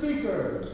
Speaker.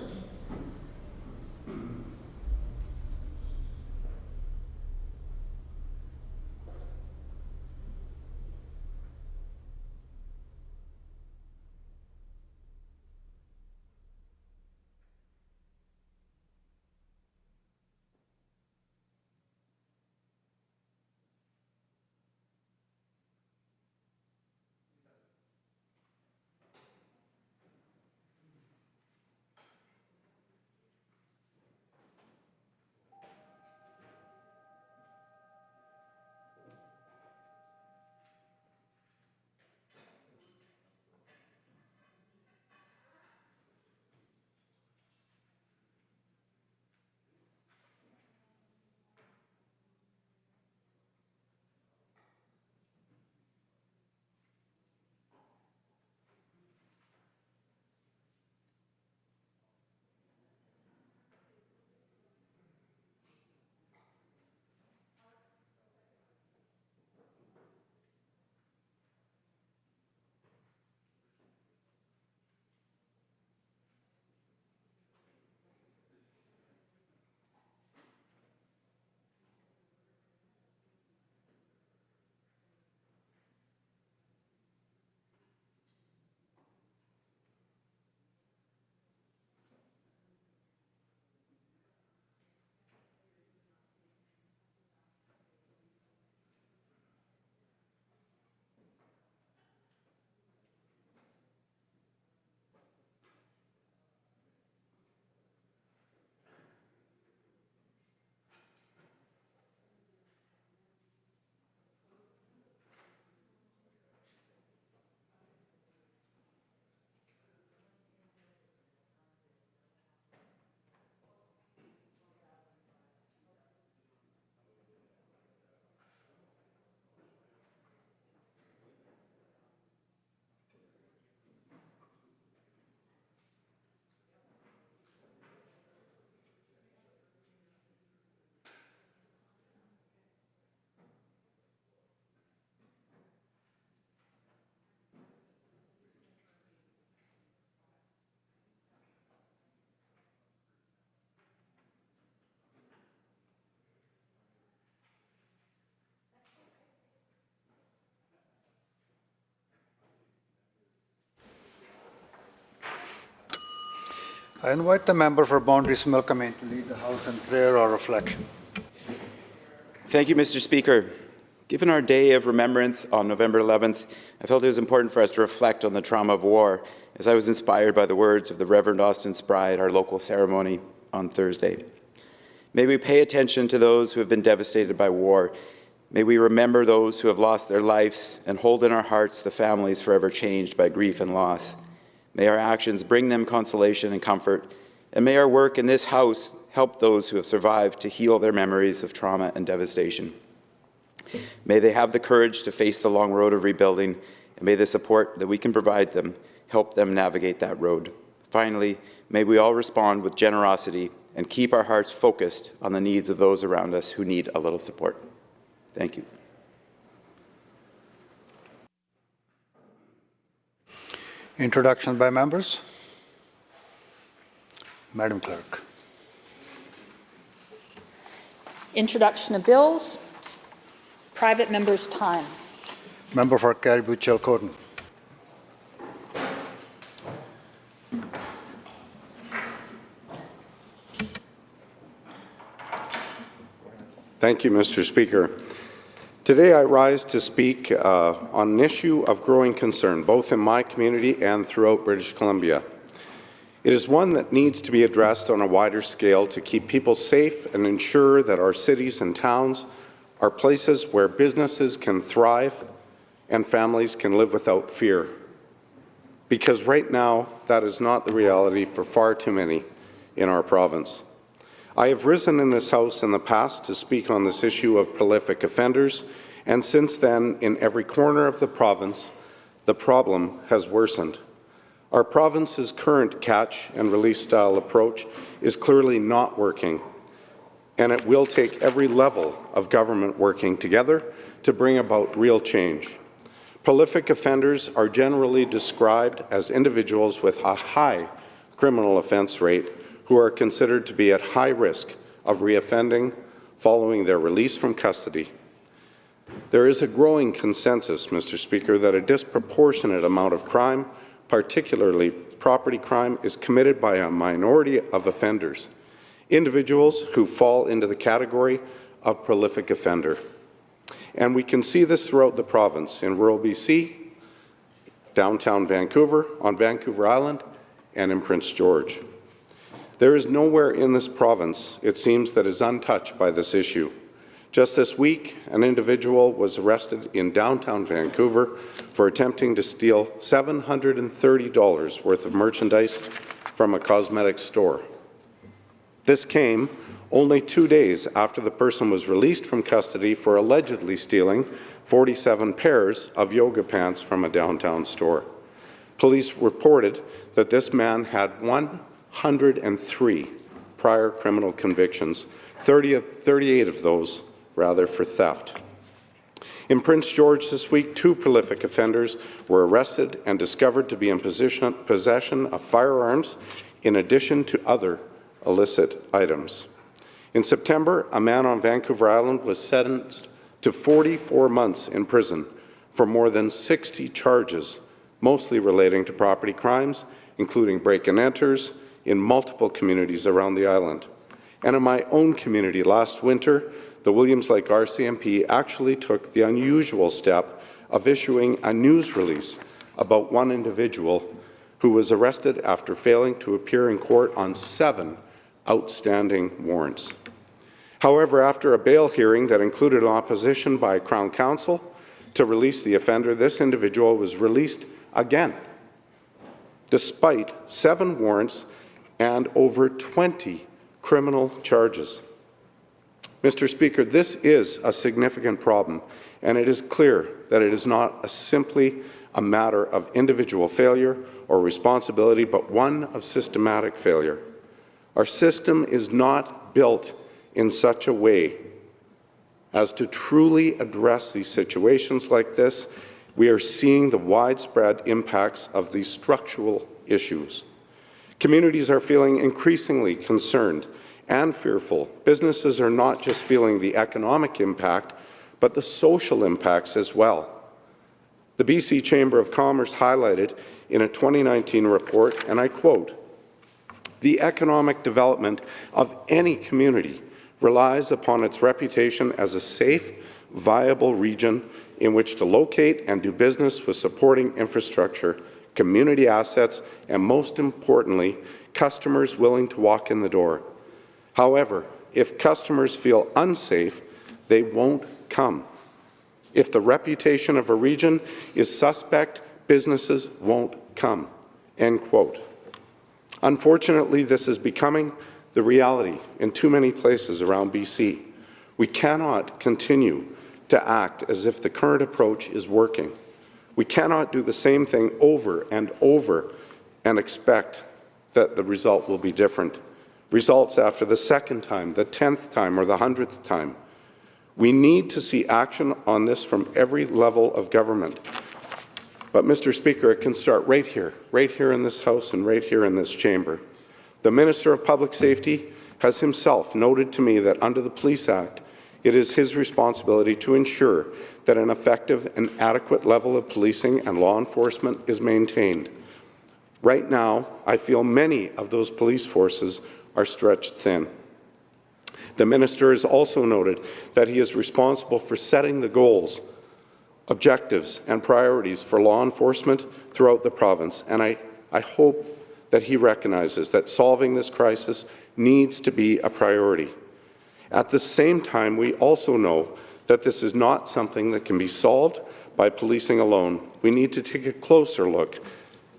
I invite the member for Boundaries Milkman to lead the House in prayer or reflection. Thank you, Mr. Speaker. Given our day of remembrance on November 11th, I felt it was important for us to reflect on the trauma of war, as I was inspired by the words of the Reverend Austin Spry at our local ceremony on Thursday. May we pay attention to those who have been devastated by war. May we remember those who have lost their lives and hold in our hearts the families forever changed by grief and loss. May our actions bring them consolation and comfort, and may our work in this House help those who have survived to heal their memories of trauma and devastation. May they have the courage to face the long road of rebuilding, and may the support that we can provide them help them navigate that road. Finally, may we all respond with generosity and keep our hearts focused on the needs of those around us who need a little support. Thank you. Introduction by members. Madam Clerk. Introduction of bills. Private members' time. Member for Cariboo Chilcotin. Thank you, Mr. Speaker. Today I rise to speak on an issue of growing concern, both in my community and throughout British Columbia. It is one that needs to be addressed on a wider scale to keep people safe and ensure that our cities and towns are places where businesses can thrive and families can live without fear. Because right now, that is not the reality for far too many in our province. I have risen in this House in the past to speak on this issue of prolific offenders, and since then, in every corner of the province, the problem has worsened. Our province's current catch and release style approach is clearly not working, and it will take every level of government working together to bring about real change. Prolific offenders are generally described as individuals with a high criminal offence rate who are considered to be at high risk of reoffending following their release from custody. There is a growing consensus, Mr. Speaker, that a disproportionate amount of crime, particularly property crime, is committed by a minority of offenders, individuals who fall into the category of prolific offender. And we can see this throughout the province, in rural BC, downtown Vancouver, on Vancouver Island, and in Prince George. There is nowhere in this province, it seems, that is untouched by this issue. Just this week, an individual was arrested in downtown Vancouver for attempting to steal $730 worth of merchandise from a cosmetics store. This came only 2 days after the person was released from custody for allegedly stealing 47 pairs of yoga pants from a downtown store. Police reported that this man had 103 prior criminal convictions, 38 of those for theft. In Prince George this week, 2 prolific offenders were arrested and discovered to be in possession of firearms in addition to other illicit items. In September, a man on Vancouver Island was sentenced to 44 months in prison for more than 60 charges, mostly relating to property crimes, including break-and-enters in multiple communities around the island. And in my own community last winter, the Williams Lake RCMP actually took the unusual step of issuing a news release about one individual who was arrested after failing to appear in court on 7 outstanding warrants. However, after a bail hearing that included an opposition by Crown Counsel to release the offender, this individual was released again, despite 7 warrants and over 20 criminal charges. Mr. Speaker, this is a significant problem, and it is clear that it is not simply a matter of individual failure or responsibility, but one of systematic failure. Our system is not built in such a way as to truly address these situations like this. We are seeing the widespread impacts of these structural issues. Communities are feeling increasingly concerned and fearful. Businesses are not just feeling the economic impact, but the social impacts as well. The BC Chamber of Commerce highlighted in a 2019 report, and I quote, "The economic development of any community relies upon its reputation as a safe, viable region in which to locate and do business with supporting infrastructure, community assets, and most importantly, customers willing to walk in the door. However, if customers feel unsafe, they won't come. If the reputation of a region is suspect, businesses won't come." End quote. Unfortunately, this is becoming the reality in too many places around BC. We cannot continue to act as if the current approach is working. We cannot do the same thing over and over and expect that the result will be different. Results after the 2nd time, the 10th time, or the 100th time. We need to see action on this from every level of government. But, Mr. Speaker, it can start right here in this House and right here in this chamber. The Minister of Public Safety has himself noted to me that under the Police Act, it is his responsibility to ensure that an effective and adequate level of policing and law enforcement is maintained. Right now, I feel many of those police forces are stretched thin. The Minister has also noted that he is responsible for setting the goals, objectives, and priorities for law enforcement throughout the province, and I hope that he recognizes that solving this crisis needs to be a priority. At the same time, we also know that this is not something that can be solved by policing alone. We need to take a closer look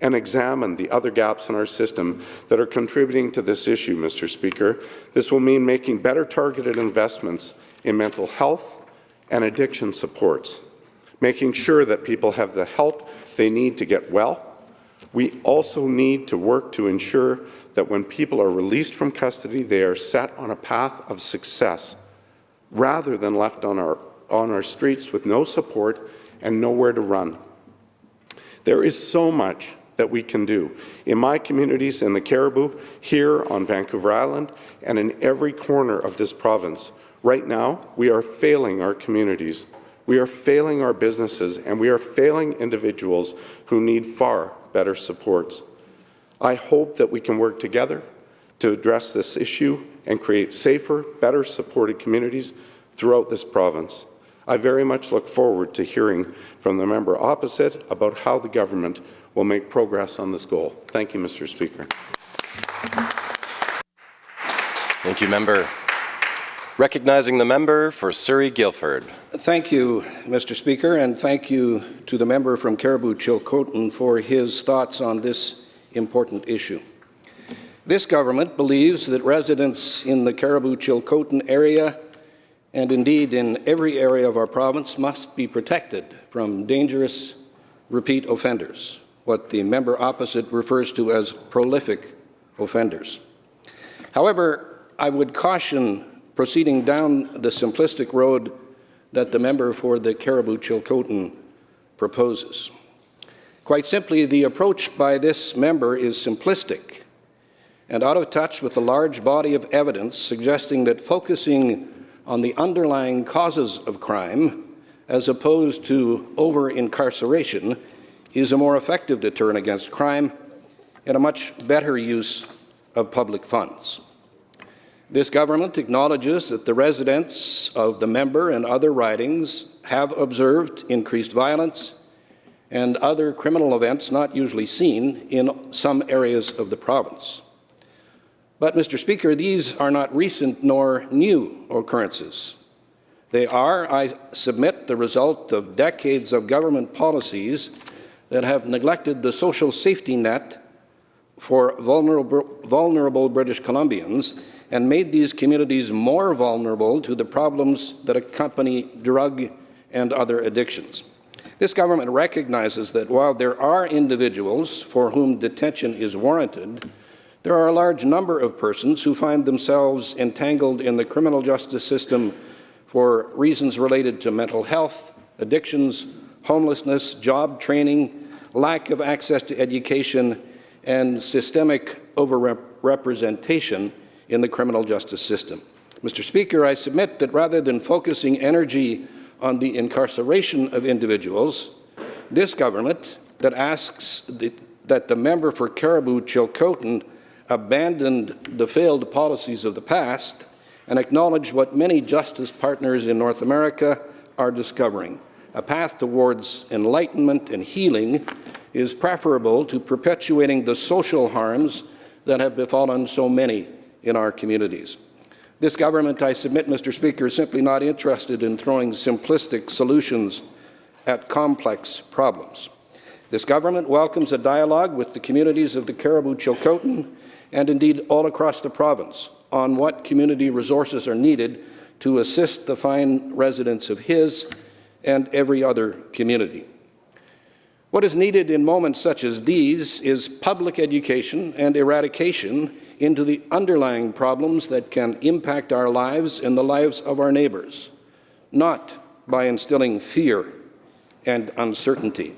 and examine the other gaps in our system that are contributing to this issue, Mr. Speaker. This will mean making better targeted investments in mental health and addiction supports, making sure that people have the help they need to get well. We also need to work to ensure that when people are released from custody, they are set on a path of success, rather than left on our streets with no support and nowhere to run. There is so much that we can do. In my communities in the Cariboo, here on Vancouver Island, and in every corner of this province, right now we are failing our communities. We are failing our businesses, and we are failing individuals who need far better supports. I hope that we can work together to address this issue and create safer, better supported communities throughout this province. I very much look forward to hearing from the member opposite about how the government will make progress on this goal. Thank you, Mr. Speaker. Thank you, member. Recognizing the member for Surrey-Guildford. Thank you, Mr. Speaker, and thank you to the member from Cariboo Chilcotin for his thoughts on this important issue. This government believes that residents in the Cariboo Chilcotin area, and indeed in every area of our province, must be protected from dangerous repeat offenders, what the member opposite refers to as prolific offenders. However, I would caution proceeding down the simplistic road that the member for the Cariboo Chilcotin proposes. Quite simply, the approach by this member is simplistic and out of touch with the large body of evidence suggesting that focusing on the underlying causes of crime as opposed to over-incarceration is a more effective deterrent against crime and a much better use of public funds. This government acknowledges that the residents of the member and other ridings have observed increased violence and other criminal events not usually seen in some areas of the province. But, Mr. Speaker, these are not recent nor new occurrences. They are, I submit, the result of decades of government policies that have neglected the social safety net for vulnerable British Columbians and made these communities more vulnerable to the problems that accompany drug and other addictions. This government recognizes that while there are individuals for whom detention is warranted, there are a large number of persons who find themselves entangled in the criminal justice system for reasons related to mental health, addictions, homelessness, job training, lack of access to education, and systemic overrepresentation in the criminal justice system. Mr. Speaker, I submit that rather than focusing energy on the incarceration of individuals, this government that asks that the member for Cariboo Chilcotin abandoned the failed policies of the past and acknowledge what many justice partners in North America are discovering. A path towards enlightenment and healing is preferable to perpetuating the social harms that have befallen so many in our communities. This government, I submit, Mr. Speaker, is simply not interested in throwing simplistic solutions at complex problems. This government welcomes a dialogue with the communities of the Cariboo Chilcotin and indeed all across the province on what community resources are needed to assist the fine residents of his and every other community. What is needed in moments such as these is public education and eradication into the underlying problems that can impact our lives and the lives of our neighbours, not by instilling fear and uncertainty.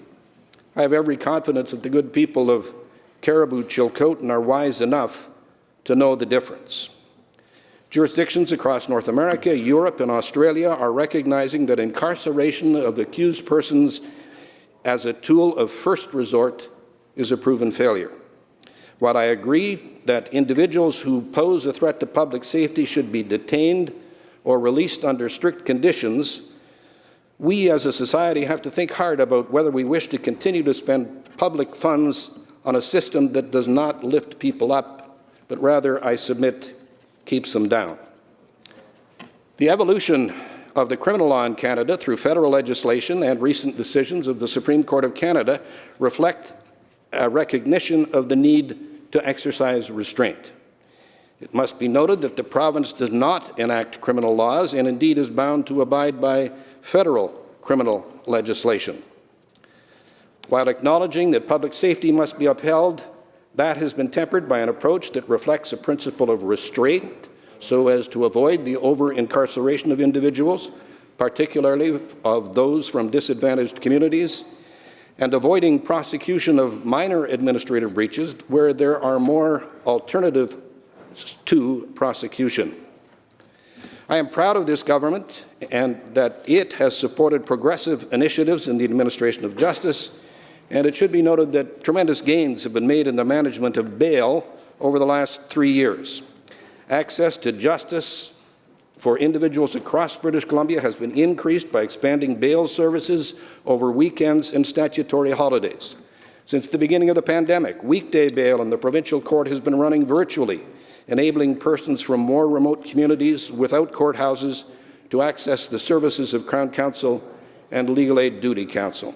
I have every confidence that the good people of Cariboo Chilcotin are wise enough to know the difference. Jurisdictions across North America, Europe, and Australia are recognizing that incarceration of accused persons as a tool of first resort is a proven failure. While I agree that individuals who pose a threat to public safety should be detained or released under strict conditions, we as a society have to think hard about whether we wish to continue to spend public funds on a system that does not lift people up, but rather, I submit, keeps them down. The evolution of the criminal law in Canada through federal legislation and recent decisions of the Supreme Court of Canada reflect a recognition of the need to exercise restraint. It must be noted that the province does not enact criminal laws and indeed is bound to abide by federal criminal legislation. While acknowledging that public safety must be upheld, that has been tempered by an approach that reflects a principle of restraint so as to avoid the over-incarceration of individuals, particularly of those from disadvantaged communities, and avoiding prosecution of minor administrative breaches where there are more alternatives to prosecution. I am proud of this government and that it has supported progressive initiatives in the administration of justice, and it should be noted that tremendous gains have been made in the management of bail over the last 3 years. Access to justice for individuals across British Columbia has been increased by expanding bail services over weekends and statutory holidays. Since the beginning of the pandemic, weekday bail in the provincial court has been running virtually, enabling persons from more remote communities without courthouses to access the services of Crown Counsel and Legal Aid Duty Counsel.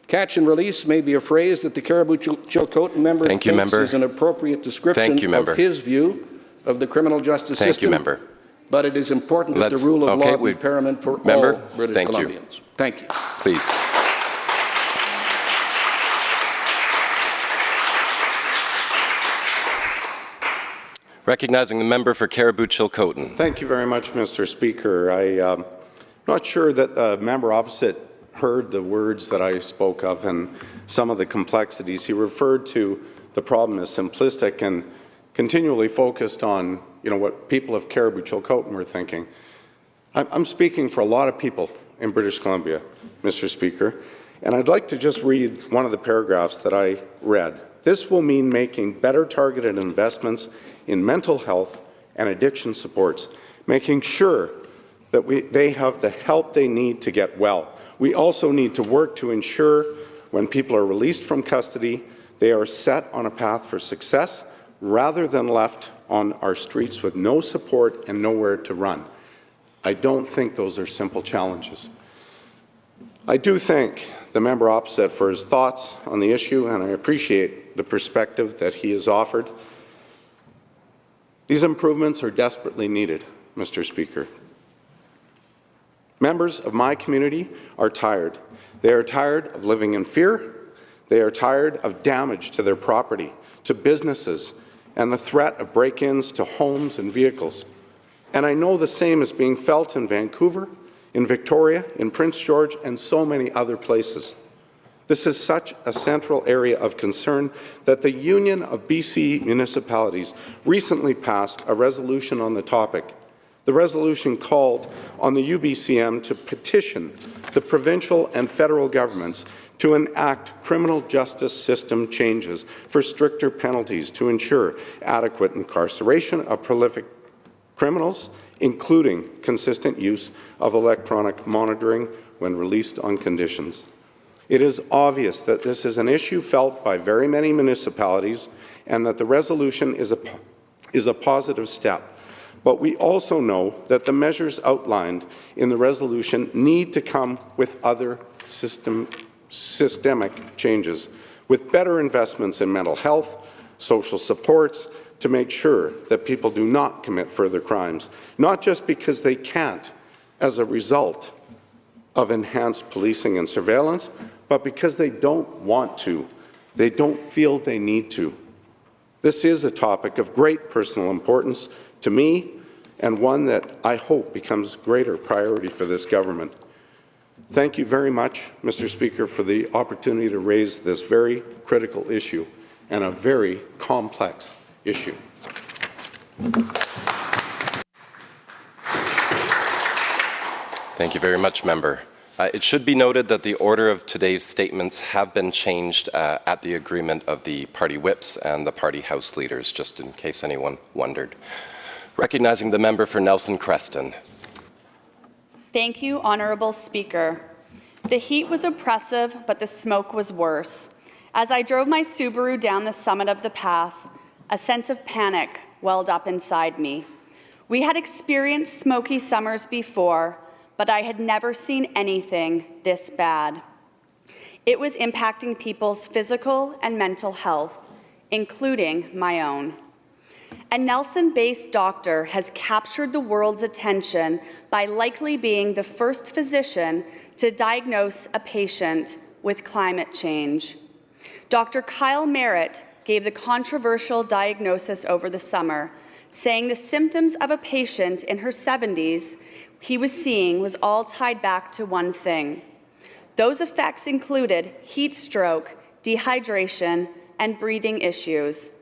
Catch and release may be a phrase that the Cariboo Chilcotin member thinks is an appropriate description of his view of the criminal justice system. But it is important that the rule of law be paramount for all British Columbians. Thank you. Please. Recognizing the member for Cariboo Chilcotin. Thank you very much, Mr. Speaker. I'm not sure that the member opposite heard the words that I spoke of and some of the complexities. He referred to the problem as simplistic and continually focused on, what people of Cariboo Chilcotin were thinking. I'm speaking for a lot of people in British Columbia, Mr. Speaker, and I'd like to just read one of the paragraphs that I read. This will mean making better targeted investments in mental health and addiction supports, making sure that they have the help they need to get well. We also need to work to ensure when people are released from custody, they are set on a path for success rather than left on our streets with no support and nowhere to run. I don't think those are simple challenges. I do thank the member opposite for his thoughts on the issue, and I appreciate the perspective that he has offered. These improvements are desperately needed, Mr. Speaker. Members of my community are tired. They are tired of living in fear. They are tired of damage to their property, to businesses, and the threat of break-ins to homes and vehicles. And I know the same is being felt in Vancouver, in Victoria, in Prince George, and so many other places. This is such a central area of concern that the Union of BC Municipalities recently passed a resolution on the topic. The resolution called on the UBCM to petition the provincial and federal governments to enact criminal justice system changes for stricter penalties to ensure adequate incarceration of prolific criminals, including consistent use of electronic monitoring when released on conditions. It is obvious that this is an issue felt by very many municipalities and that the resolution is a positive step. But we also know that the measures outlined in the resolution need to come with other systemic changes, with better investments in mental health, social supports, to make sure that people do not commit further crimes, not just because they can't as a result of enhanced policing and surveillance, but because they don't want to. They don't feel they need to. This is a topic of great personal importance to me and one that I hope becomes greater priority for this government. Thank you very much, Mr. Speaker, for the opportunity to raise this very critical issue and a very complex issue. Thank you very much, member. It should be noted that the order of today's statements have been changed at the agreement of the party whips and the party house leaders, just in case anyone wondered. Recognizing the member for Nelson Creston. Thank you, Honourable Speaker. The heat was oppressive, but the smoke was worse. As I drove my Subaru down the summit of the pass, a sense of panic welled up inside me. We had experienced smoky summers before, but I had never seen anything this bad. It was impacting people's physical and mental health, including my own. A Nelson-based doctor has captured the world's attention by likely being the first physician to diagnose a patient with climate change. Dr. Kyle Merritt gave the controversial diagnosis over the summer, saying the symptoms of a patient in her 70s he was seeing was all tied back to one thing: Those effects included heat stroke, dehydration, and breathing issues.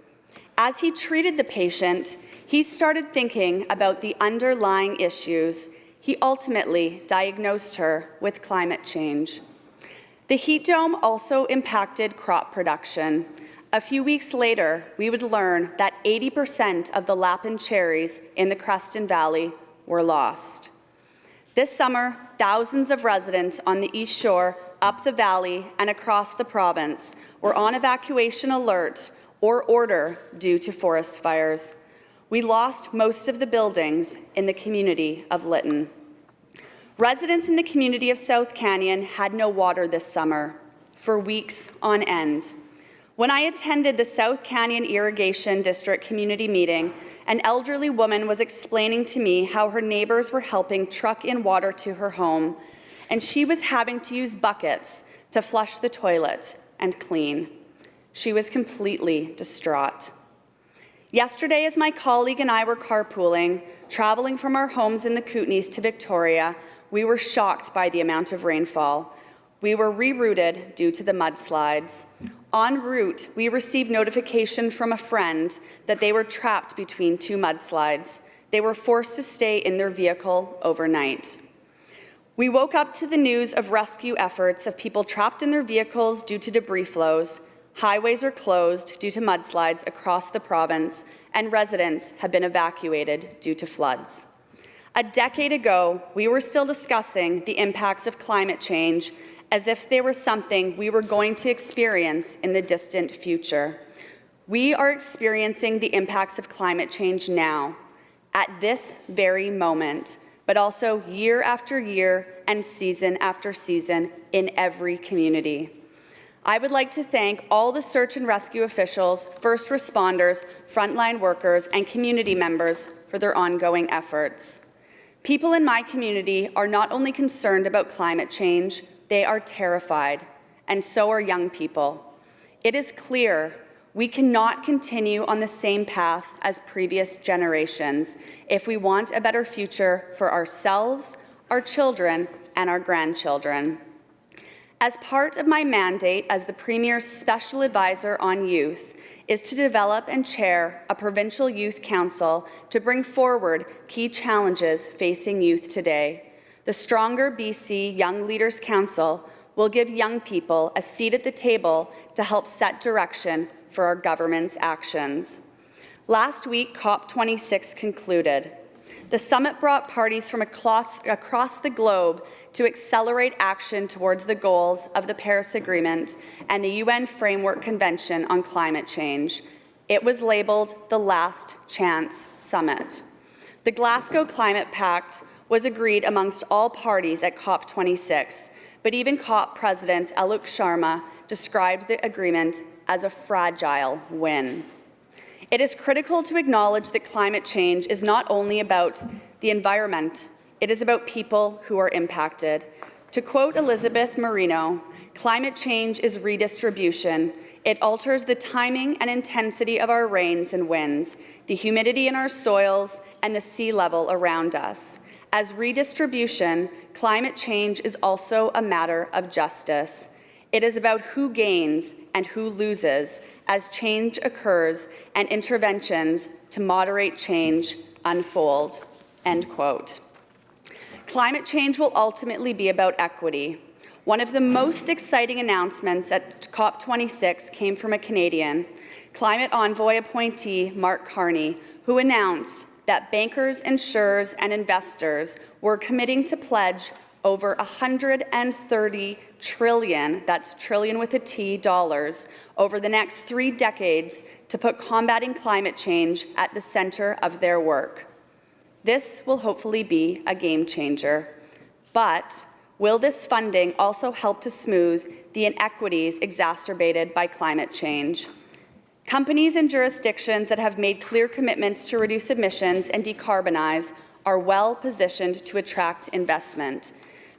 As he treated the patient, he started thinking about the underlying issues. He ultimately diagnosed her with climate change. The heat dome also impacted crop production. A few weeks later, we would learn that 80% of the Lapin cherries in the Creston Valley were lost. This summer, thousands of residents on the East Shore, up the valley, and across the province were on evacuation alert or order due to forest fires. We lost most of the buildings in the community of Lytton. Residents in the community of South Canyon had no water this summer for weeks on end. When I attended the South Canyon Irrigation District community meeting, an elderly woman was explaining to me how her neighbors were helping truck in water to her home, and she was having to use buckets to flush the toilet and clean. She was completely distraught. Yesterday, as my colleague and I were carpooling, traveling from our homes in the Kootenays to Victoria, we were shocked by the amount of rainfall. We were rerouted due to the mudslides. En route, we received notification from a friend that they were trapped between two mudslides. They were forced to stay in their vehicle overnight. We woke up to the news of rescue efforts of people trapped in their vehicles due to debris flows. Highways are closed due to mudslides across the province, and residents have been evacuated due to floods. A decade ago, we were still discussing the impacts of climate change as if they were something we were going to experience in the distant future. We are experiencing the impacts of climate change now, at this very moment, but also year after year and season after season in every community. I would like to thank all the search and rescue officials, first responders, frontline workers, and community members for their ongoing efforts. People in my community are not only concerned about climate change, they are terrified, and so are young people. It is clear we cannot continue on the same path as previous generations if we want a better future for ourselves, our children, and our grandchildren. As part of my mandate as the Premier's Special Advisor on Youth is to develop and chair a provincial youth council to bring forward key challenges facing youth today. The Stronger BC Young Leaders Council will give young people a seat at the table to help set direction for our government's actions. Last week, COP26 concluded. The summit brought parties from across the globe to accelerate action towards the goals of the Paris Agreement and the UN Framework Convention on Climate Change. It was labeled the Last Chance Summit. The Glasgow Climate Pact was agreed amongst all parties at COP26, but even COP President Alok Sharma described the agreement as a fragile win. It is critical to acknowledge that climate change is not only about the environment, it is about people who are impacted. To quote Elizabeth Marino, climate change is redistribution. It alters the timing and intensity of our rains and winds, the humidity in our soils, and the sea level around us. As redistribution, climate change is also a matter of justice. It is about who gains and who loses as change occurs and interventions to moderate change unfold." End quote. Climate change will ultimately be about equity. One of the most exciting announcements at COP26 came from a Canadian, climate envoy appointee Mark Carney, who announced that bankers, insurers, and investors were committing to pledge over $130 trillion, that's trillion with a T, dollars, over the next 3 decades to put combating climate change at the center of their work. This will hopefully be a game changer. But will this funding also help to smooth the inequities exacerbated by climate change? Companies and jurisdictions that have made clear commitments to reduce emissions and decarbonize are well positioned to attract investment.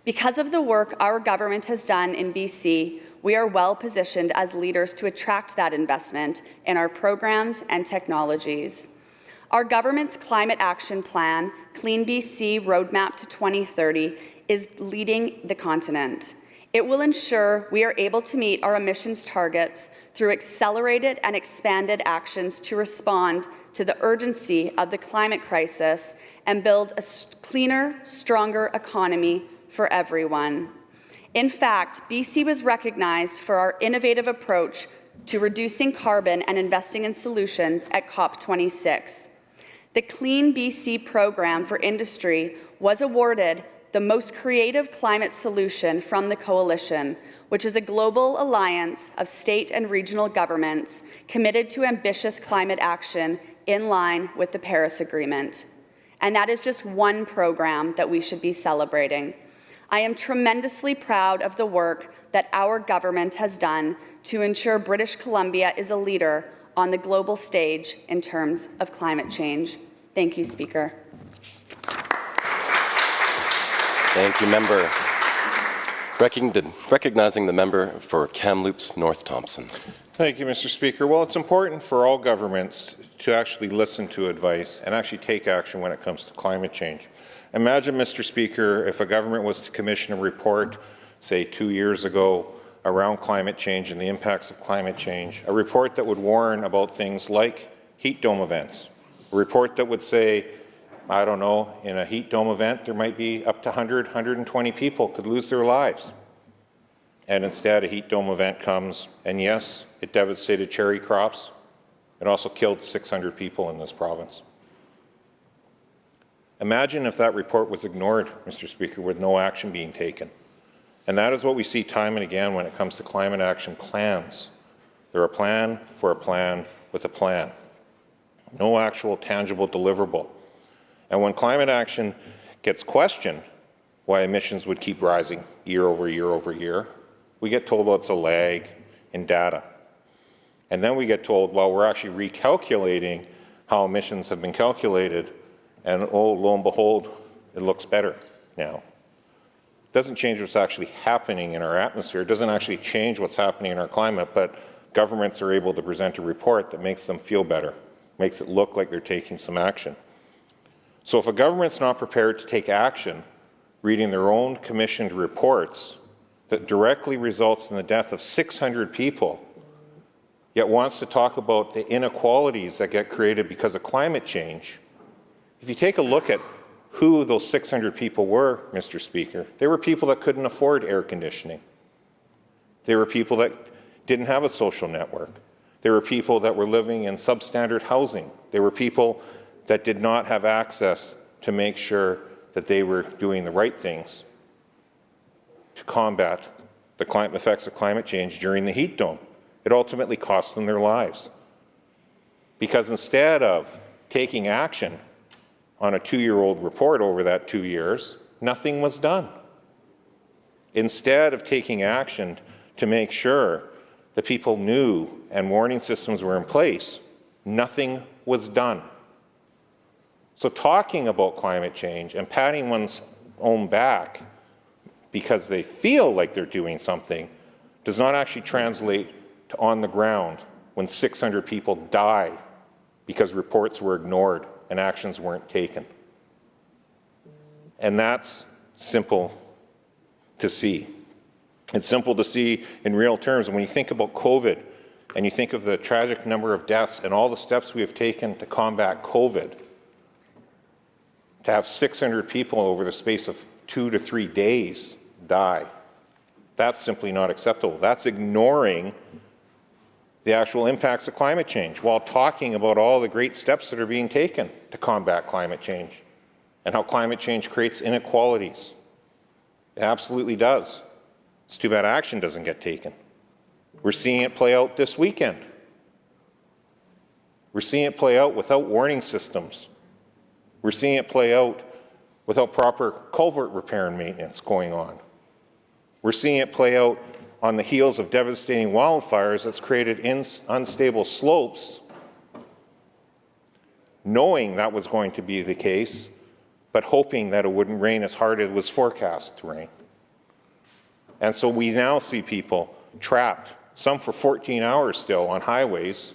Because of the work our government has done in BC, we are well positioned as leaders to attract that investment in our programs and technologies. Our government's climate action plan, Clean BC Roadmap to 2030, is leading the continent. It will ensure we are able to meet our emissions targets through accelerated and expanded actions to respond to the urgency of the climate crisis and build a cleaner, stronger economy for everyone. In fact, BC was recognized for our innovative approach to reducing carbon and investing in solutions at COP26. The Clean BC program for industry was awarded the most creative climate solution from the Coalition, which is a global alliance of state and regional governments committed to ambitious climate action in line with the Paris Agreement. And that is just one program that we should be celebrating. I am tremendously proud of the work that our government has done to ensure British Columbia is a leader on the global stage in terms of climate change. Thank you, Speaker. Thank you, member. Recognizing the member for Kamloops North Thompson. Thank you, Mr. Speaker. Well, it's important for all governments to actually listen to advice and actually take action when it comes to climate change. Imagine, Mr. Speaker, if a government was to commission a report, say 2 years ago, around climate change and the impacts of climate change, a report that would warn about things like heat dome events, a report that would say, I don't know, in a heat dome event, there might be up to 100, 120 people could lose their lives. And instead, a heat dome event comes, and yes, it devastated cherry crops. It also killed 600 people in this province. Imagine if that report was ignored, Mr. Speaker, with no action being taken. And that is what we see time and again when it comes to climate action plans. They're a plan for a plan with a plan. No actual tangible deliverable. And when climate action gets questioned why emissions would keep rising year over year over year, we get told, well, it's a lag in data. And then we get told, well, we're actually recalculating how emissions have been calculated, and oh, lo and behold, it looks better now. It doesn't change what's actually happening in our atmosphere. It doesn't actually change what's happening in our climate, but governments are able to present a report that makes them feel better, makes it look like they're taking some action. So if a government's not prepared to take action, reading their own commissioned reports that directly results in the death of 600 people, yet wants to talk about the inequalities that get created because of climate change, if you take a look at who those 600 people were, Mr. Speaker, they were people that couldn't afford air conditioning. They were people that didn't have a social network. They were people that were living in substandard housing. They were people that did not have access to make sure that they were doing the right things to combat the effects of climate change during the heat dome. It ultimately cost them their lives. Because instead of taking action on a 2-year-old report over that 2 years, nothing was done. Instead of taking action to make sure that people knew and warning systems were in place, nothing was done. So talking about climate change and patting one's own back because they feel like they're doing something does not actually translate to on the ground when 600 people die because reports were ignored and actions weren't taken. And that's simple to see. It's simple to see in real terms. When you think about COVID and you think of the tragic number of deaths and all the steps we have taken to combat COVID, to have 600 people over the space of 2 to 3 days die, that's simply not acceptable. That's ignoring the actual impacts of climate change while talking about all the great steps that are being taken to combat climate change and how climate change creates inequalities. It absolutely does. It's too bad action doesn't get taken. We're seeing it play out this weekend. We're seeing it play out without warning systems. We're seeing it play out without proper culvert repair and maintenance going on. We're seeing it play out on the heels of devastating wildfires that's created unstable slopes, knowing that was going to be the case, but hoping that it wouldn't rain as hard as it was forecast to rain. And so we now see people trapped, some for 14 hours still on highways,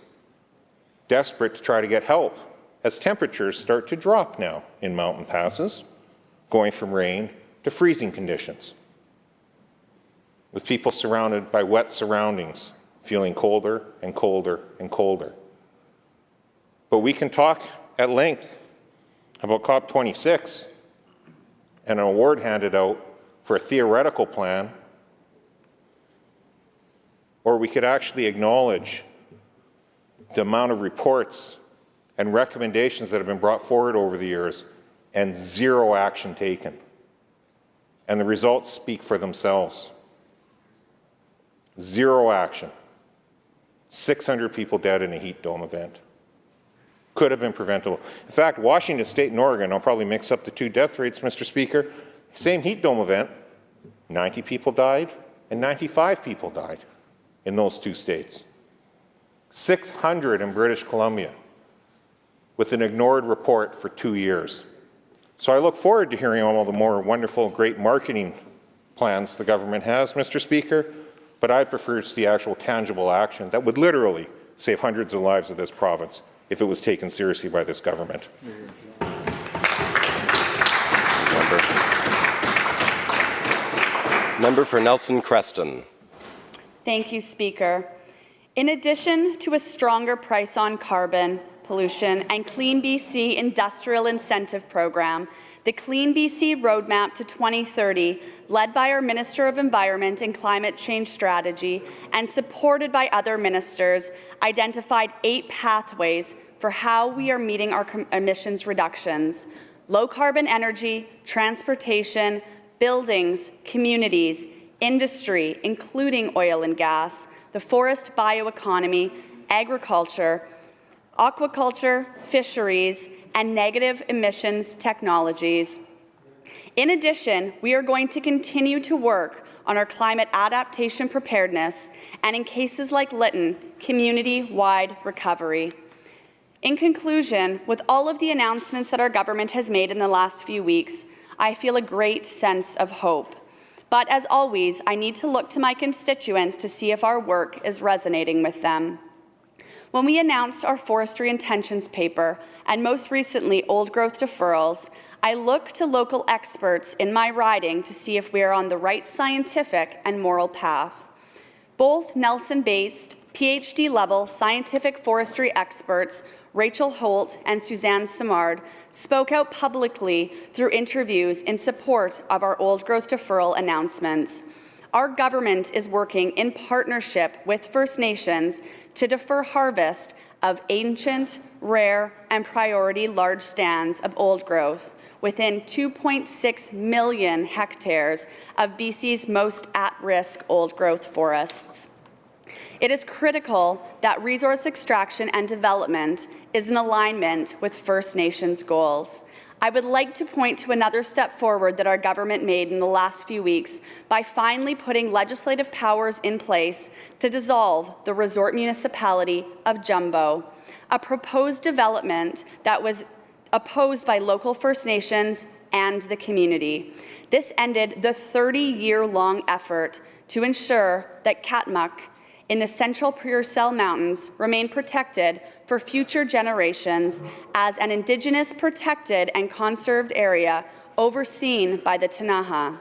desperate to try to get help as temperatures start to drop now in mountain passes, going from rain to freezing conditions. with people surrounded by wet surroundings, feeling colder and colder and colder. But we can talk at length about COP26 and an award handed out for a theoretical plan, or we could actually acknowledge the amount of reports and recommendations that have been brought forward over the years and zero action taken. And the results speak for themselves. Zero action. 600 people dead in a heat dome event. Could have been preventable. In fact, Washington State and Oregon, I'll probably mix up the two death rates, Mr. Speaker. Same heat dome event, 90 people died and 95 people died in those two states. 600 in British Columbia with an ignored report for 2 years. So I look forward to hearing all the more wonderful, great marketing plans the government has, Mr. Speaker, but I prefer to see actual tangible action that would literally save hundreds of lives of this province if it was taken seriously by this government. Member for Nelson Creston. Thank you, Speaker. In addition to a stronger price on carbon, pollution, and Clean BC Industrial Incentive Program, the Clean BC Roadmap to 2030, led by our Minister of Environment and Climate Change Strategy and supported by other ministers, identified 8 pathways for how we are meeting our emissions reductions: low-carbon energy, transportation, buildings, communities, industry, including oil and gas, the forest bioeconomy, agriculture, aquaculture, fisheries, and negative emissions technologies. In addition, we are going to continue to work on our climate adaptation preparedness and, in cases like Lytton, community-wide recovery. In conclusion, with all of the announcements that our government has made in the last few weeks, I feel a great sense of hope. But as always, I need to look to my constituents to see if our work is resonating with them. When we announced our forestry intentions paper, and most recently old growth deferrals, I looked to local experts in my riding to see if we are on the right scientific and moral path. Both Nelson-based, PhD-level scientific forestry experts, Rachel Holt and Suzanne Simard, spoke out publicly through interviews in support of our old growth deferral announcements. Our government is working in partnership with First Nations to defer harvest of ancient, rare, and priority large stands of old growth within 2.6 million hectares of BC's most at-risk old growth forests. It is critical that resource extraction and development is in alignment with First Nations goals. I would like to point to another step forward that our government made in the last few weeks by finally putting legislative powers in place to dissolve the resort municipality of Jumbo, a proposed development that was opposed by local First Nations and the community. This ended the 30-year-long effort to ensure that Katmuk in the central Purcell Mountains remain protected for future generations as an Indigenous protected and conserved area overseen by the Tanaha.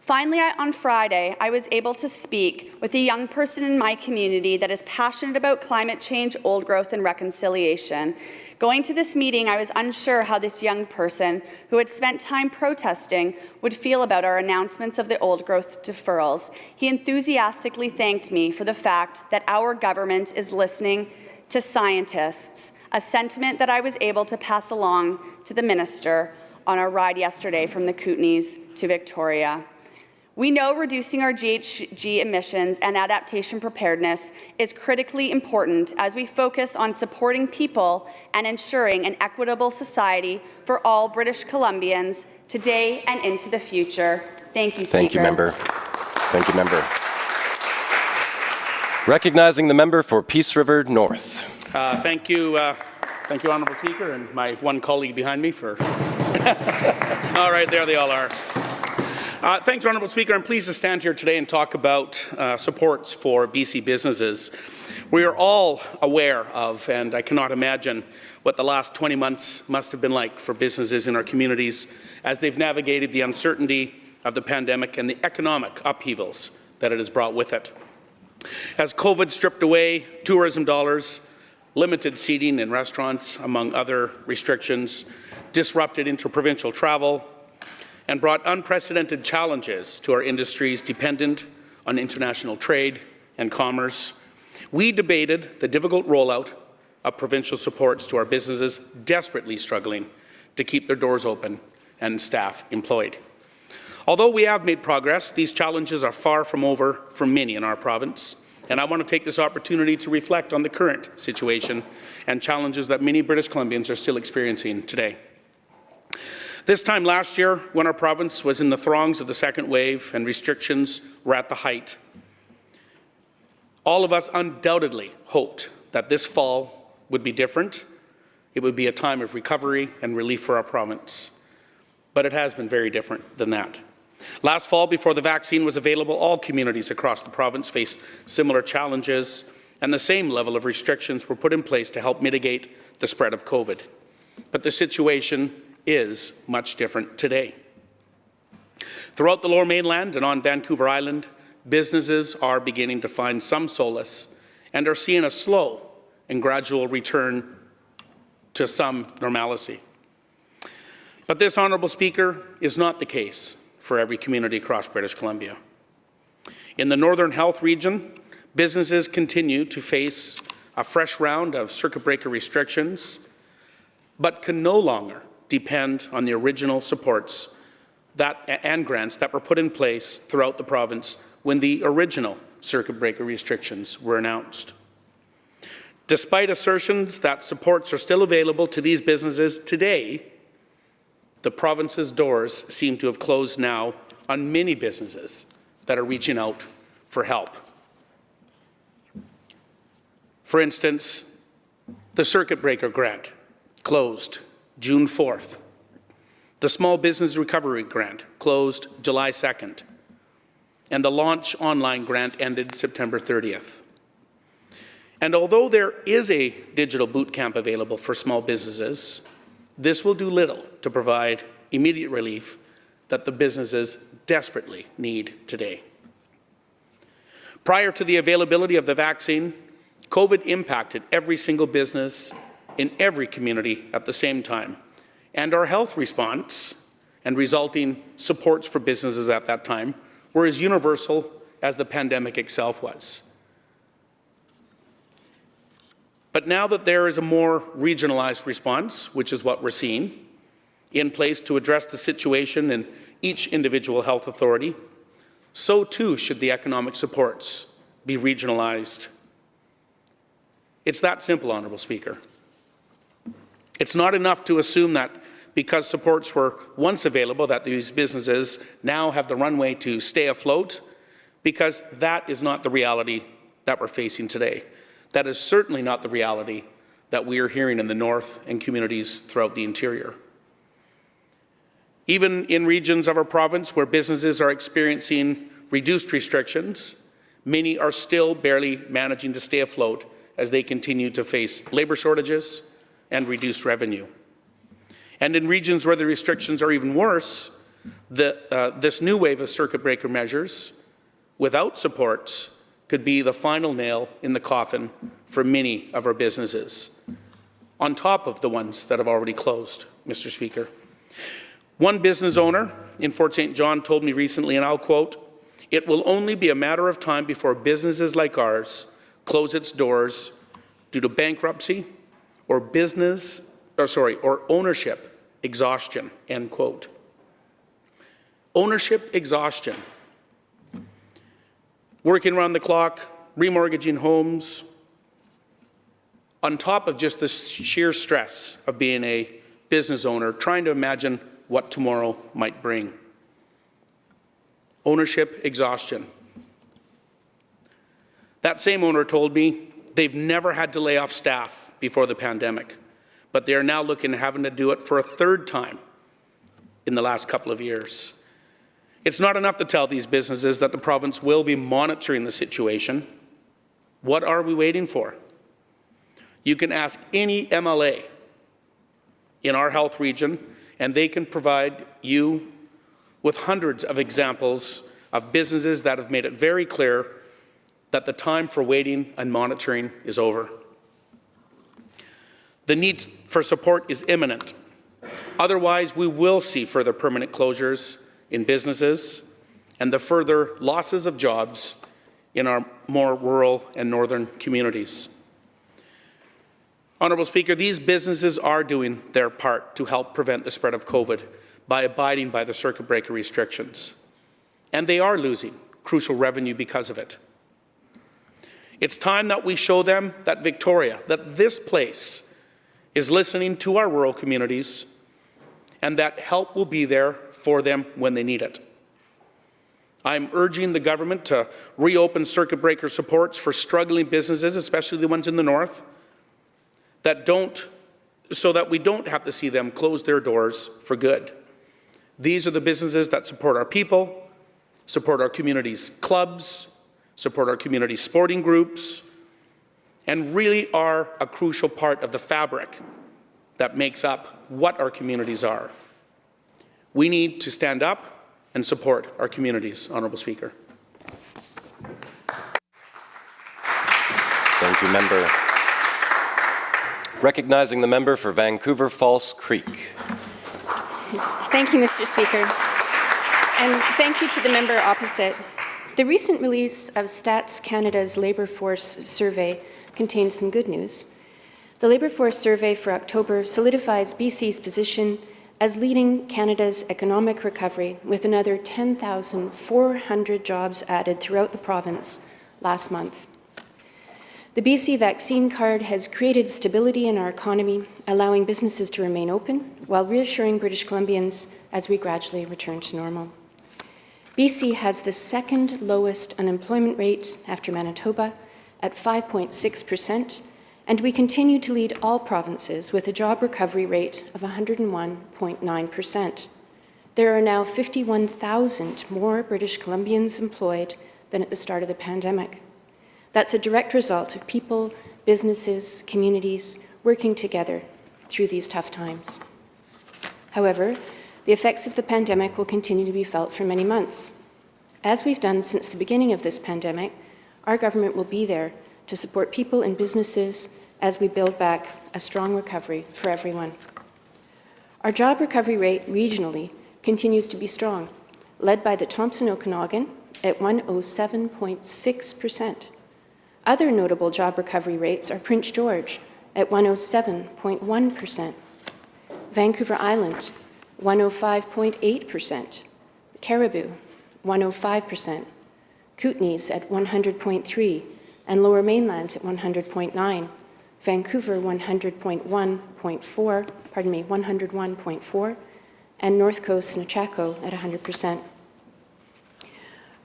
Finally, on Friday, I was able to speak with a young person in my community that is passionate about climate change, old growth, and reconciliation. Going to this meeting, I was unsure how this young person, who had spent time protesting, would feel about our announcements of the old growth deferrals. He enthusiastically thanked me for the fact that our government is listening to scientists, a sentiment that I was able to pass along to the minister on our ride yesterday from the Kootenays to Victoria. We know reducing our GHG emissions and adaptation preparedness is critically important as we focus on supporting people and ensuring an equitable society for all British Columbians today and into the future. Thank you, Speaker. Thank you, Member. Thank you, Member. Recognizing the member for Peace River North. Thank you, Honourable Speaker, and my one colleague behind me for... All right, there they all are. Thanks, Honourable Speaker. I'm pleased to stand here today and talk about supports for BC businesses. We are all aware of, and I cannot imagine what the last 20 months must have been like for businesses in our communities as they've navigated the uncertainty of the pandemic and the economic upheavals that it has brought with it. As COVID stripped away tourism dollars, limited seating in restaurants, among other restrictions, disrupted interprovincial travel, and brought unprecedented challenges to our industries dependent on international trade and commerce, we debated the difficult rollout of provincial supports to our businesses desperately struggling to keep their doors open and staff employed. Although we have made progress, these challenges are far from over for many in our province, and I want to take this opportunity to reflect on the current situation and challenges that many British Columbians are still experiencing today. This time last year, when our province was in the throngs of the second wave and restrictions were at the height, all of us undoubtedly hoped that this fall would be different. It would be a time of recovery and relief for our province. But it has been very different than that. Last fall, before the vaccine was available, all communities across the province faced similar challenges, and the same level of restrictions were put in place to help mitigate the spread of COVID. But the situation is much different today. Throughout the Lower Mainland and on Vancouver Island, businesses are beginning to find some solace and are seeing a slow and gradual return to some normalcy. But this, Honourable Speaker, is not the case for every community across British Columbia. In the Northern Health region, businesses continue to face a fresh round of circuit breaker restrictions, but can no longer depend on the original supports and grants that were put in place throughout the province when the original circuit breaker restrictions were announced. Despite assertions that supports are still available to these businesses today, the province's doors seem to have closed now on many businesses that are reaching out for help. For instance, the circuit breaker grant closed June 4th. The Small Business Recovery Grant closed July 2nd. And the Launch Online Grant ended September 30th. And although there is a digital boot camp available for small businesses, this will do little to provide immediate relief that the businesses desperately need today. Prior to the availability of the vaccine, COVID impacted every single business in every community at the same time, and our health response and resulting supports for businesses at that time were as universal as the pandemic itself was. But now that there is a more regionalized response, which is what we're seeing, in place to address the situation in each individual health authority, so too should the economic supports be regionalized. It's that simple, Honourable Speaker. It's not enough to assume that because supports were once available that these businesses now have the runway to stay afloat, because that is not the reality that we're facing today. That is certainly not the reality that we are hearing in the north and communities throughout the interior. Even in regions of our province where businesses are experiencing reduced restrictions, many are still barely managing to stay afloat as they continue to face labour shortages and reduced revenue. And in regions where the restrictions are even worse, this new wave of circuit breaker measures without supports could be the final nail in the coffin for many of our businesses, on top of the ones that have already closed, Mr. Speaker. One business owner in Fort St. John told me recently, and I'll quote, "It will only be a matter of time before businesses like ours close its doors due to bankruptcy or ownership exhaustion," end quote. Ownership exhaustion. Working around the clock, remortgaging homes, on top of just the sheer stress of being a business owner, trying to imagine what tomorrow might bring. Ownership exhaustion. That same owner told me they've never had to lay off staff before the pandemic, but they are now looking at having to do it for a third time in the last couple of years. It's not enough to tell these businesses that the province will be monitoring the situation. What are we waiting for? You can ask any MLA in our health region, and they can provide you with hundreds of examples of businesses that have made it very clear that the time for waiting and monitoring is over. The need for support is imminent. Otherwise, we will see further permanent closures in businesses and the further losses of jobs in our more rural and northern communities. Honourable Speaker, these businesses are doing their part to help prevent the spread of COVID by abiding by the circuit breaker restrictions. And they are losing crucial revenue because of it. It's time that we show them that Victoria, that this place is listening to our rural communities and that help will be there for them when they need it. I'm urging the government to reopen circuit breaker supports for struggling businesses, especially the ones in the north, so that we don't have to see them close their doors for good. These are the businesses that support our people, support our community's clubs, support our community sporting groups, and really are a crucial part of the fabric that makes up what our communities are. We need to stand up and support our communities, Honourable Speaker. Thank you, member. Recognizing the member for Vancouver False Creek. Thank you, Mr. Speaker. And thank you to the member opposite. The recent release of Stats Canada's Labour Force Survey contains some good news. The Labour Force Survey for October solidifies BC's position as leading Canada's economic recovery, with another 10,400 jobs added throughout the province last month. The BC vaccine card has created stability in our economy, allowing businesses to remain open while reassuring British Columbians as we gradually return to normal. BC has the second lowest unemployment rate after Manitoba at 5.6%, and we continue to lead all provinces with a job recovery rate of 101.9%. There are now 51,000 more British Columbians employed than at the start of the pandemic. That's a direct result of people, businesses, communities working together through these tough times. However, the effects of the pandemic will continue to be felt for many months. As we've done since the beginning of this pandemic, our government will be there to support people and businesses as we build back a strong recovery for everyone. Our job recovery rate regionally continues to be strong, led by the Thompson-Okanagan at 107.6%. Other notable job recovery rates are Prince George at 107.1%, Vancouver Island 105.8%, Cariboo 105%, Kootenays at 100.3%, and Lower Mainland at 100.9%, Vancouver 101.4%, and North Coast Nechako at 100%.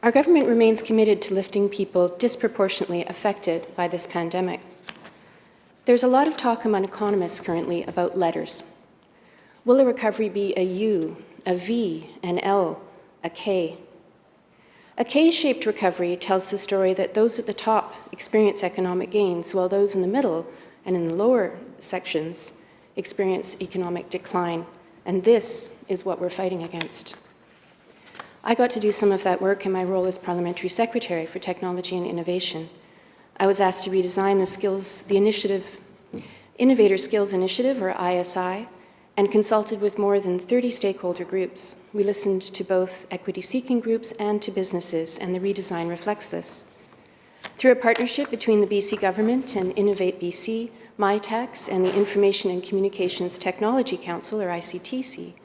Our government remains committed to lifting people disproportionately affected by this pandemic. There's a lot of talk among economists currently about letters. Will a recovery be a U, a V, an L, a K? A K-shaped recovery tells the story that those at the top experience economic gains, while those in the middle and in the lower sections experience economic decline. And this is what we're fighting against. I got to do some of that work in my role as Parliamentary Secretary for Technology and Innovation. I was asked to redesign the Innovator Skills Initiative, or ISI, and consulted with more than 30 stakeholder groups. We listened to both equity-seeking groups and to businesses, and the redesign reflects this. Through a partnership between the BC Government and Innovate BC, MyTax, and the Information and Communications Technology Council, or ICTC,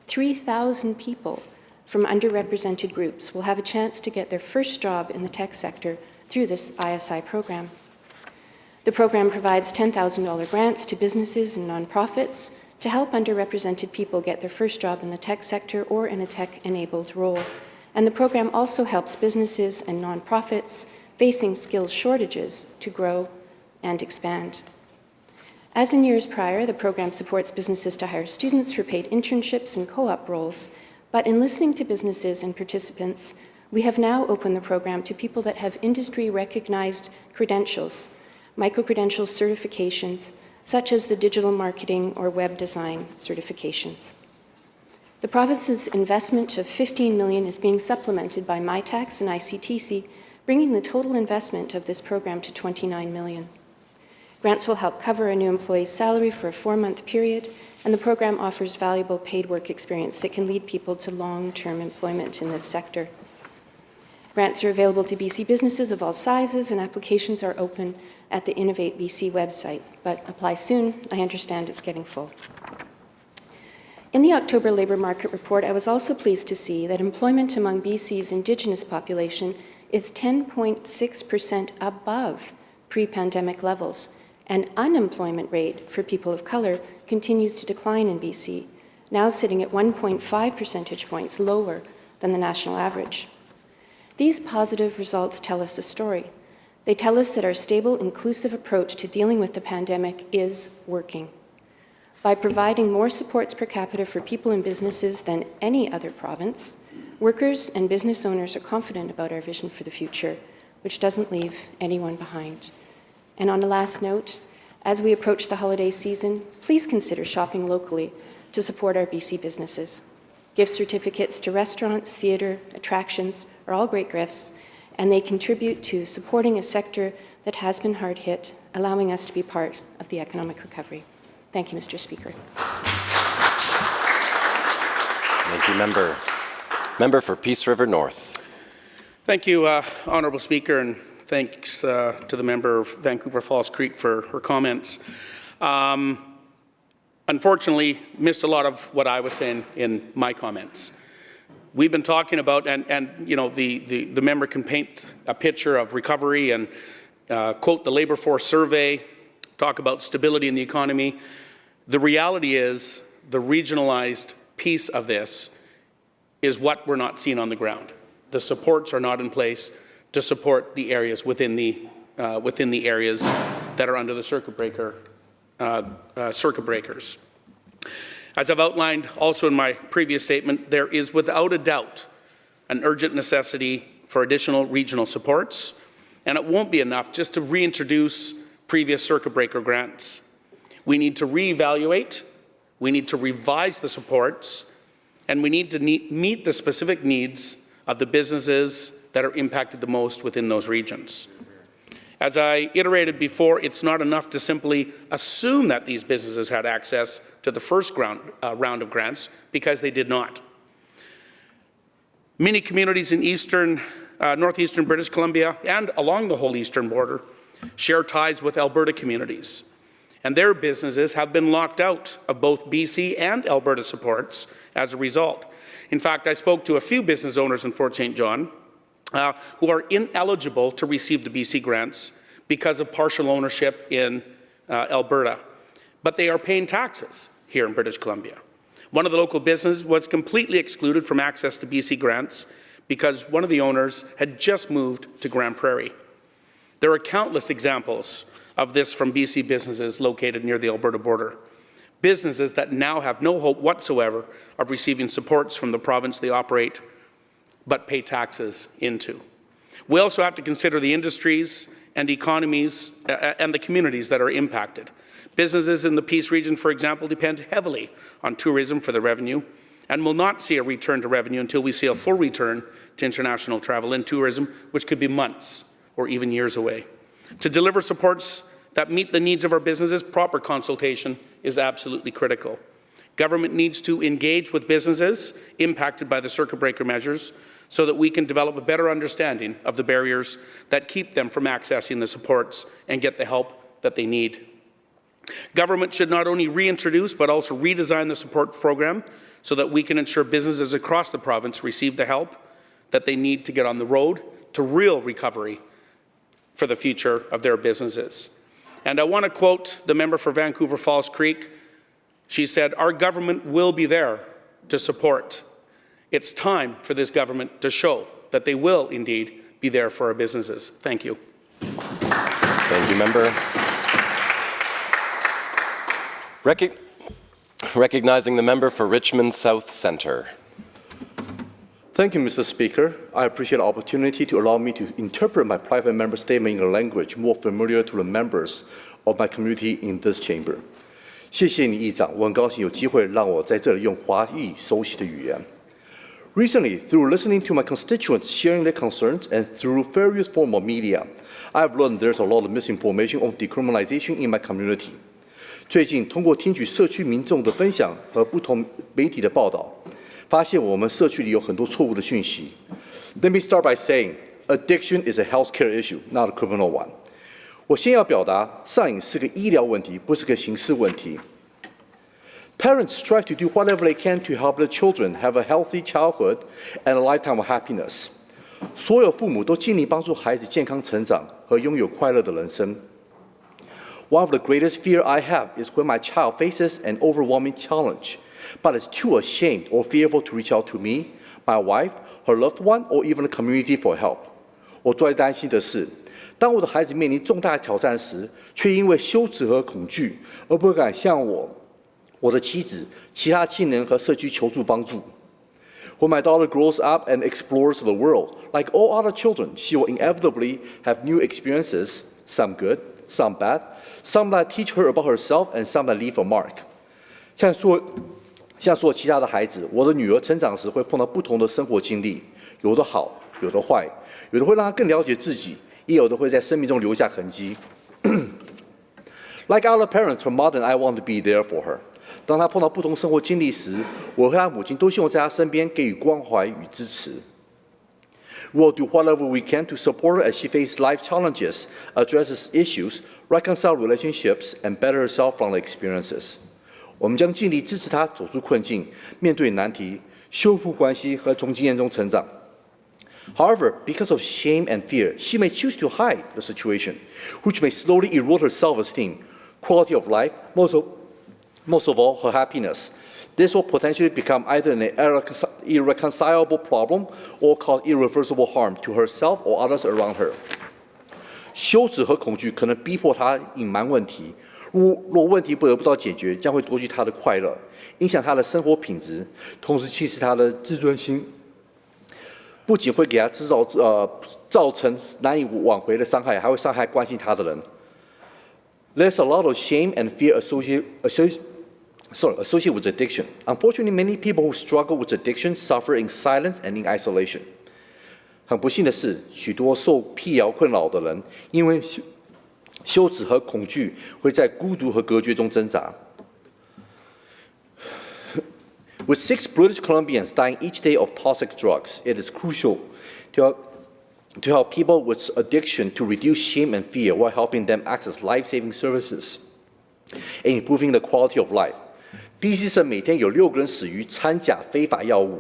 3,000 people from underrepresented groups will have a chance to get their first job in the tech sector through this ISI program. The program provides $10,000 grants to businesses and nonprofits to help underrepresented people get their first job in the tech sector or in a tech-enabled role. And the program also helps businesses and nonprofits facing skills shortages to grow and expand. As in years prior, the program supports businesses to hire students for paid internships and co-op roles. But in listening to businesses and participants, we have now opened the program to people that have industry-recognized credentials, micro-credential certifications, such as the digital marketing or web design certifications. The province's investment of $15 million is being supplemented by MyTax and ICTC, bringing the total investment of this program to $29 million. Grants will help cover a new employee's salary for a 4-month period, and the program offers valuable paid work experience that can lead people to long-term employment in this sector. Grants are available to BC businesses of all sizes, and applications are open at the Innovate BC website, but apply soon. I understand it's getting full. In the October labour market report, I was also pleased to see that employment among BC's Indigenous population is 10.6% above pre-pandemic levels, and unemployment rate for people of colour continues to decline in BC, now sitting at 1.5 percentage points lower than the national average. These positive results tell us a story. They tell us that our stable, inclusive approach to dealing with the pandemic is working. By providing more supports per capita for people and businesses than any other province, workers and business owners are confident about our vision for the future, which doesn't leave anyone behind. And on a last note, as we approach the holiday season, please consider shopping locally to support our BC businesses. Gift certificates to restaurants, theatre, attractions are all great gifts, and they contribute to supporting a sector that has been hard hit, allowing us to be part of the economic recovery. Thank you, Mr. Speaker. Thank you, Member. Member for Peace River North. Thank you, Honourable Speaker, and thanks to the member of Vancouver Falls Creek for her comments. Unfortunately, missed a lot of what I was saying in my comments. We've been talking about, and you know, the member can paint a picture of recovery and quote the labour force survey, talk about stability in the economy. The reality is the regionalized piece of this is what we're not seeing on the ground. The supports are not in place to support the areas within the areas that are under the circuit breakers. As I've outlined also in my previous statement, there is without a doubt an urgent necessity for additional regional supports, and it won't be enough just to reintroduce previous circuit breaker grants. We need to reevaluate, we need to revise the supports, and we need to meet the specific needs of the businesses that are impacted the most within those regions. As I iterated before, it's not enough to simply assume that these businesses had access to the first round of grants, because they did not. Many communities in northeastern British Columbia and along the whole eastern border share ties with Alberta communities, and their businesses have been locked out of both BC and Alberta supports as a result. In fact, I spoke to a few business owners in Fort St. John who are ineligible to receive the BC grants because of partial ownership in Alberta, but they are paying taxes here in British Columbia. One of the local businesses was completely excluded from access to BC grants because one of the owners had just moved to Grand Prairie. There are countless examples of this from BC businesses located near the Alberta border. Businesses that now have no hope whatsoever of receiving supports from the province they operate, but pay taxes into. We also have to consider the industries and economies and the communities that are impacted. Businesses in the Peace region, for example, depend heavily on tourism for their revenue and will not see a return to revenue until we see a full return to international travel and tourism, which could be months or even years away. To deliver supports that meet the needs of our businesses, proper consultation is absolutely critical. Government needs to engage with businesses impacted by the circuit breaker measures so that we can develop a better understanding of the barriers that keep them from accessing the supports and get the help that they need. Government should not only reintroduce but also redesign the support program so that we can ensure businesses across the province receive the help that they need to get on the road to real recovery for the future of their businesses. And I want to quote the member for Vancouver Falls Creek. She said, "Our government will be there to support. It's time for this government to show that they will indeed be there for our businesses." Thank you. Thank you, member. Recognizing the member for Richmond South Centre. Thank you, Mr. Speaker. I appreciate the opportunity to allow me to interpret my private member statement in a language more familiar to the members of my community in this chamber. 谢谢你，议长，我很高兴有机会让我在这里用华裔熟悉的语言。Recently, through listening to my constituents sharing their concerns and through various forms of media, I've learned there's a lot of misinformation on decriminalization in my community. 最近，通过听取社区民众的分享和不同媒体的报道，发现我们社区里有很多错误的讯息。Let me start by saying, addiction is a healthcare issue, not a criminal one. 我先要表达，上瘾是个医疗问题，不是个刑事问题。Parents strive to do whatever they can to help their children have a healthy childhood and a lifetime of happiness. 所有父母都尽力帮助孩子健康成长和拥有快乐的人生。One of the greatest fear I have is when my child faces an overwhelming challenge, but is too ashamed or fearful to reach out to me, my wife, her loved one, or even the community for help. 我最担心的是，当我的孩子面临重大挑战时，却因为羞耻和恐惧而不敢向我的妻子、其他亲人和社区求助帮助。When my daughter grows up and explores the world, like all other children, she will inevitably have new experiences, some good, some bad, some that teach her about herself and some that leave a mark. 像所有其他的孩子，我的女儿成长时会碰到不同的生活经历，有的好，有的坏，有的会让她更了解自己，也有的会在生命中留下痕迹。Like other parents, her mother and I want to be there for her. 当她碰到不同生活经历时，我和她母亲都希望在她身边给予关怀与支持。We will do whatever we can to support her as she faces life challenges, addresses issues, reconcile relationships, and better herself from the experiences. 我们将尽力支持她走出困境，面对难题，修复关系和从经验中成长。However, because of shame and fear, she may choose to hide the situation, which may slowly erode her self-esteem, quality of life, most of all, her happiness. This will potentially become either an irreconcilable problem or cause irreversible harm to herself or others around her. 羞耻和恐惧可能逼迫她隐瞒问题，若问题不得不到解决，将会夺去她的快乐，影响她的生活品质，同时侵蚀她的自尊心。不仅会给她造成难以挽回的伤害，还会伤害关心她的人。There's a lot of shame and fear associated with addiction. Unfortunately, many people who struggle with addiction suffer in silence and in isolation. 很不幸的是，许多受辟谣困扰的人，因为羞耻和恐惧，会在孤独和隔绝中挣扎。With 6 British Columbians dying each day of toxic drugs, it is crucial to help people with addiction to reduce shame and fear while helping them access life-saving services and improving the quality of life. BC 省每天有6个人死于掺假非法药物。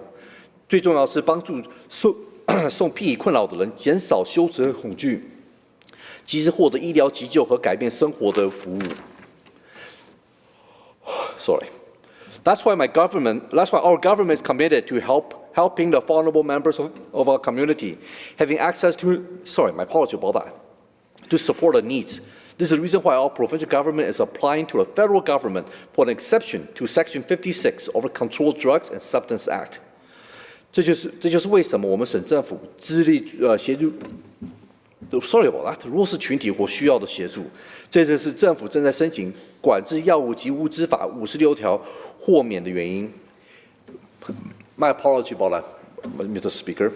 最重要是帮助受癖瘾困扰的人减少羞耻和恐惧，及时获得医疗急救和改变生活的服务。Sorry. That's why our government is committed to helping the vulnerable members of our community, having access to, my apology about that, to support their needs. This is the reason why our provincial government is applying to the federal government for an exception to Section 56 of the Controlled Drugs and Substance Act. 这就是为什么我们省政府致力协助弱势群体或需要的协助。这就是政府正在申请管制药物及物资法56条豁免的原因。My apology about that, Mr. Speaker.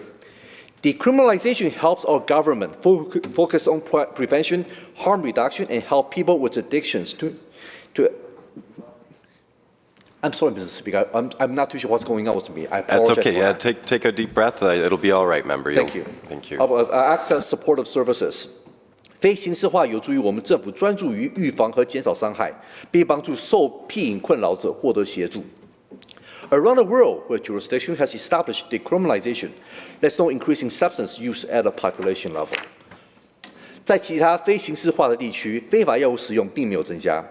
Decriminalization helps our government focus on prevention, harm reduction, and help people with addictions to I'm sorry, Mr. Speaker. I'm not too sure what's going on with me. I apologize. That's okay. Yeah, take a deep breath. It'll be all right, member. Thank you. Thank you. Access supportive services. 非刑事化有助于我们政府专注于预防和减少伤害，并帮助受癖瘾困扰者获得协助。Around the world, where jurisdiction has established decriminalization, there's no increasing substance use at a population level. 在其他非刑事化的地区，非法药物使用并没有增加。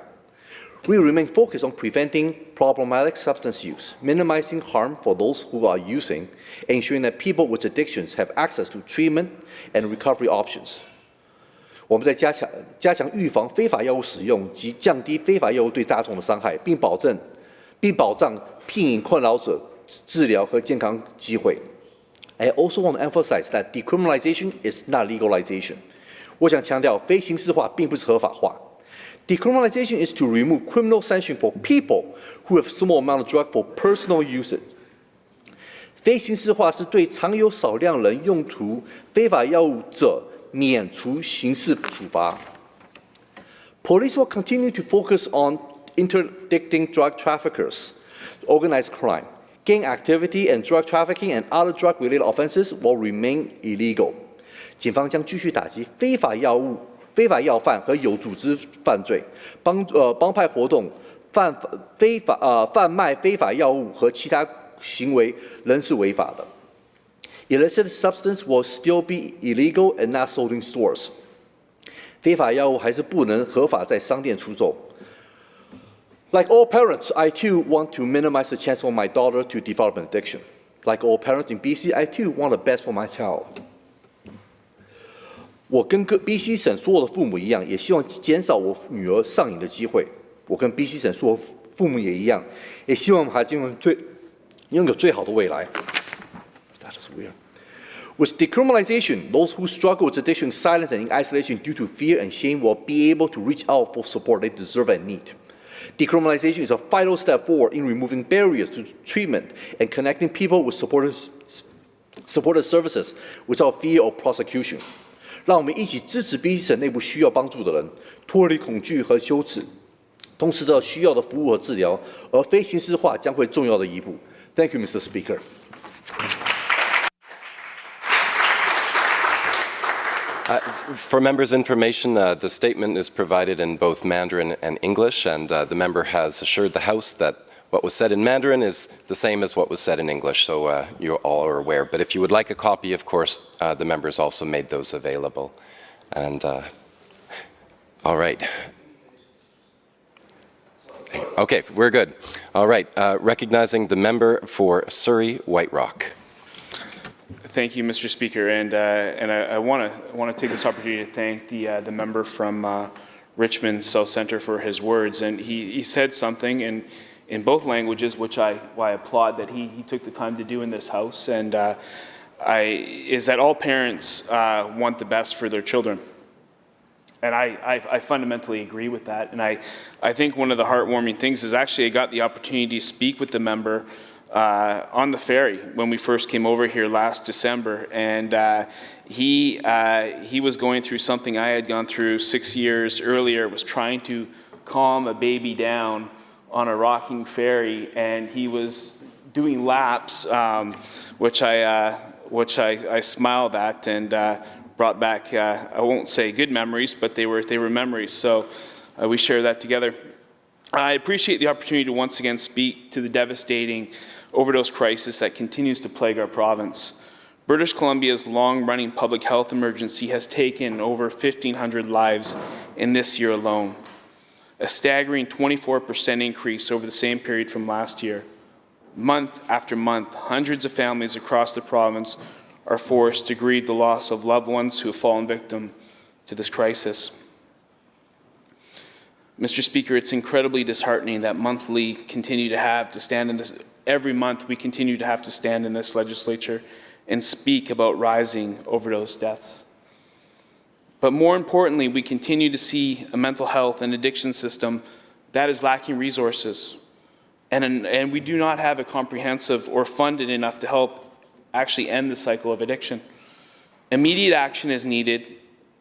We remain focused on preventing problematic substance use, minimizing harm for those who are using, and ensuring that people with addictions have access to treatment and recovery options. 我们在加强预防非法药物使用及降低非法药物对大众的伤害，并保障癖瘾困扰者治疗和健康机会。I also want to emphasize that decriminalization is not legalization. 我想强调，非刑事化并不是合法化。Decriminalization is to remove criminal sanction for people who have small amount of drug for personal usage. 非刑事化是对藏有少量人用途非法药物者免除刑事处罚。Police will continue to focus on interdicting drug traffickers, organized crime, gang activity, and drug trafficking and other drug-related offenses will remain illegal. 警方将继续打击非法药贩和有组织犯罪，帮派活动、贩卖非法药物和其他行为仍是违法的。Illicit substance will still be illegal and not sold in stores. 非法药物还是不能合法在商店出售。Like all parents, I too want to minimize the chance for my daughter to develop an addiction. Like all parents in BC, I too want the best for my child. 我跟BC 省所有的父母一样，也希望减少我女儿上瘾的机会。我跟 BC 省所有父母也一样，也希望孩子拥有最好的未来。That is weird. With decriminalization, those who struggle with addiction in silence and in isolation due to fear and shame will be able to reach out for support they deserve and need. Decriminalization is a vital step forward in removing barriers to treatment and connecting people with supportive services without fear of prosecution. 让我们一起支持 BC 省内部需要帮助的人，脱离恐惧和羞耻，同时得到需要的服务和治疗，而非刑事化将会重要的一步。Thank you, Mr. Speaker. For members' information, the statement is provided in both Mandarin and English, and the member has assured the House that what was said in Mandarin is the same as what was said in English, so you all are aware. But if you would like a copy, of course, the members also made those available. And all right. Okay, we're good. All right, recognizing the member for Surrey White Rock. Thank you, Mr. Speaker, and I want to take this opportunity to thank the member from Richmond South Centre for his words, and he said something in both languages, which I applaud that he took the time to do in this House, and is that all parents want the best for their children. And I fundamentally agree with that. And I think one of the heartwarming things is actually I got the opportunity to speak with the member on the ferry when we first came over here last December. And he was going through something I had gone through 6 years earlier, was trying to calm a baby down on a rocking ferry. And he was doing laps, which I smiled at and brought back, I won't say good memories, but they were memories. So we share that together. I appreciate the opportunity to once again speak to the devastating overdose crisis that continues to plague our province. British Columbia's long-running public health emergency has taken over 1,500 lives in this year alone, a staggering 24% increase over the same period from last year. Month after month, hundreds of families across the province are forced to grieve the loss of loved ones who have fallen victim to this crisis. Mr. Speaker, it's incredibly disheartening that every month we continue to have to stand in this legislature and speak about rising overdose deaths. But more importantly, we continue to see a mental health and addiction system that is lacking resources. And we do not have a comprehensive or funded enough to help actually end the cycle of addiction. Immediate action is needed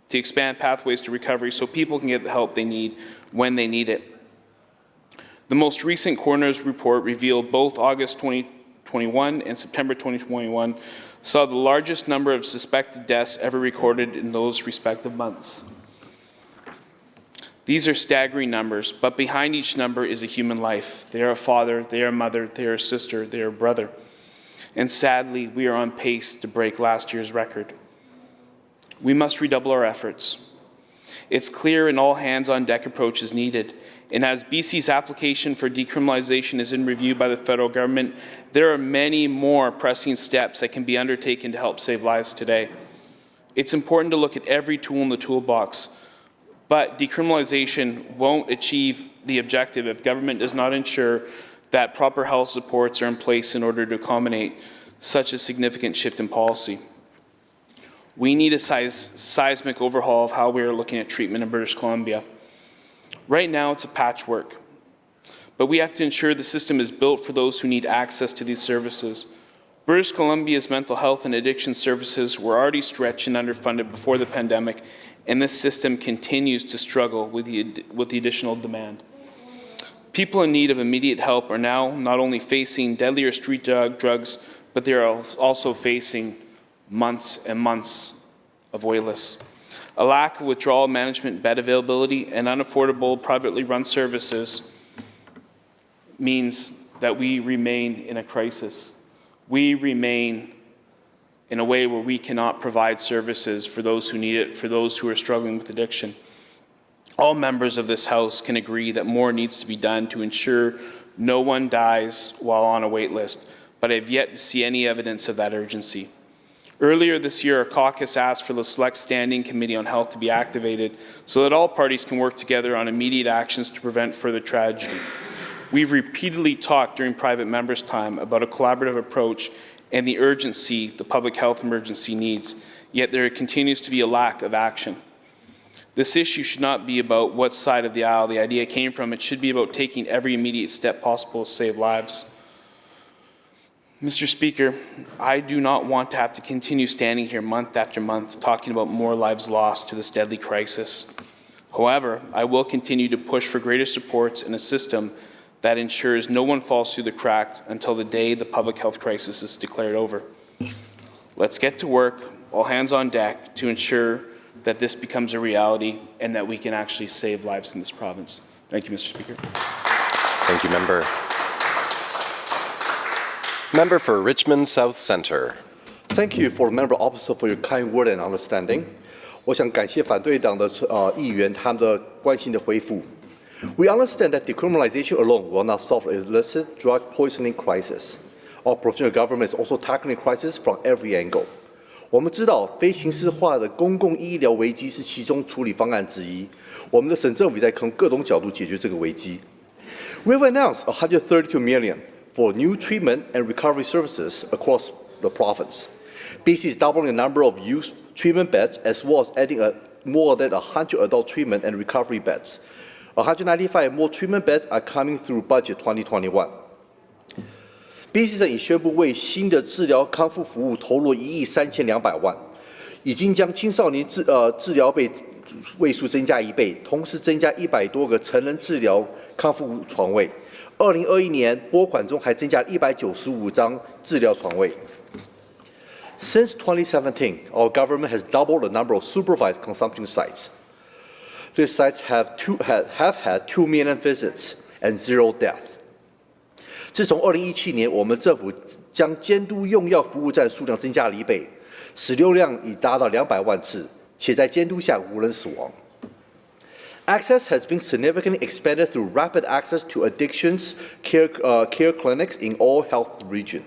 to expand pathways to recovery so people can get the help they need when they need it. The most recent coroner's report revealed both August 2021 and September 2021 saw the largest number of suspected deaths ever recorded in those respective months. These are staggering numbers, but behind each number is a human life. They are a father, they are a mother, they are a sister, they are a brother. And sadly, we are on pace to break last year's record. We must redouble our efforts. It's clear an all-hands-on-deck approach is needed, and as BC's application for decriminalization is in review by the federal government, there are many more pressing steps that can be undertaken to help save lives today. It's important to look at every tool in the toolbox, but decriminalization won't achieve the objective if government does not ensure that proper health supports are in place in order to accommodate such a significant shift in policy. We need a seismic overhaul of how we are looking at treatment in British Columbia. Right now, it's a patchwork. But we have to ensure the system is built for those who need access to these services. British Columbia's mental health and addiction services were already stretched and underfunded before the pandemic, and this system continues to struggle with the additional demand. People in need of immediate help are now not only facing deadlier street drugs, but they are also facing months and months of waitlists. A lack of withdrawal management bed availability and unaffordable privately run services means that we remain in a crisis. We remain in a way where we cannot provide services for those who need it, for those who are struggling with addiction. All members of this House can agree that more needs to be done to ensure no one dies while on a wait list, but I have yet to see any evidence of that urgency. Earlier this year, our caucus asked for the Select Standing Committee on Health to be activated so that all parties can work together on immediate actions to prevent further tragedy. We've repeatedly talked during private members' time about a collaborative approach and the urgency the public health emergency needs, yet there continues to be a lack of action. This issue should not be about what side of the aisle the idea came from. It should be about taking every immediate step possible to save lives. Mr. Speaker, I do not want to have to continue standing here month after month talking about more lives lost to this deadly crisis. However, I will continue to push for greater supports in a system that ensures no one falls through the cracks until the day the public health crisis is declared over. Let's get to work, all hands on deck, to ensure that this becomes a reality and that we can actually save lives in this province. Thank you, Mr. Speaker. Thank you, Member. Member for Richmond South Centre. Thank you for Member Officer for your kind word and understanding. 我想感谢反对党的议员他们的关心的回复。We understand that decriminalization alone will not solve the illicit drug poisoning crisis. Our provincial government is also tackling the crisis from every angle. 我们知道非刑事化的公共医疗危机是其中处理方案之一。我们的省政府在从各种角度解决这个危机。We have announced $132 million for new treatment and recovery services across the province. BC is doubling the number of youth treatment beds as well as adding more than 100 adult treatment and recovery beds. 195 more treatment beds are coming through budget 2021. BC 省已宣布为新的治疗康复服务投入1亿3200万，已经将青少年治疗位数增加1倍，同时增加100多个成人治疗康复床位。2021年拨款中还增加195张治疗床位。Since 2017, our government has doubled the number of supervised consumption sites. These sites have had 2 million visits and 0 deaths. 自从2017年，我们政府将监督用药服务站数量增加了1倍，使用量已达到200万次，且在监督下无人死亡。Access has been significantly expanded through rapid access to addictions care clinics in all health regions,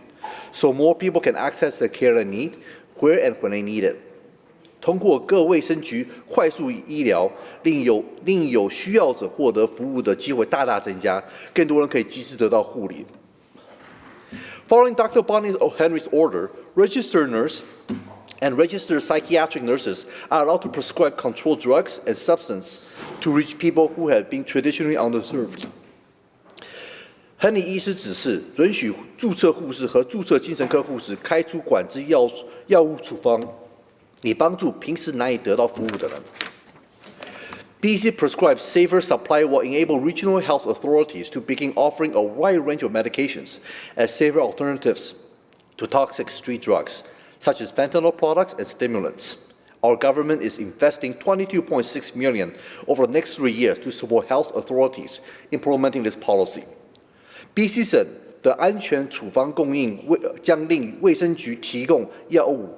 so more people can access the care they need, where and when they need it. 通过各卫生局快速医疗，令有需要者获得服务的机会大大增加，更多人可以及时得到护理。Following Dr. Bonnie Henry's order, registered nurses and registered psychiatric nurses are allowed to prescribe controlled drugs and substances to reach people who have been traditionally underserved. 亨利医师指示，准许注册护士和注册精神科护士开出管制药物处方，以帮助平时难以得到服务的人。BC prescribes safer supply will enable regional health authorities to begin offering a wide range of medications as safer alternatives to toxic street drugs, such as fentanyl products and stimulants. Our government is investing $22.6 million over the next 3 years to support health authorities implementing this policy. BC 省的安全处方供应将令卫生局提供药物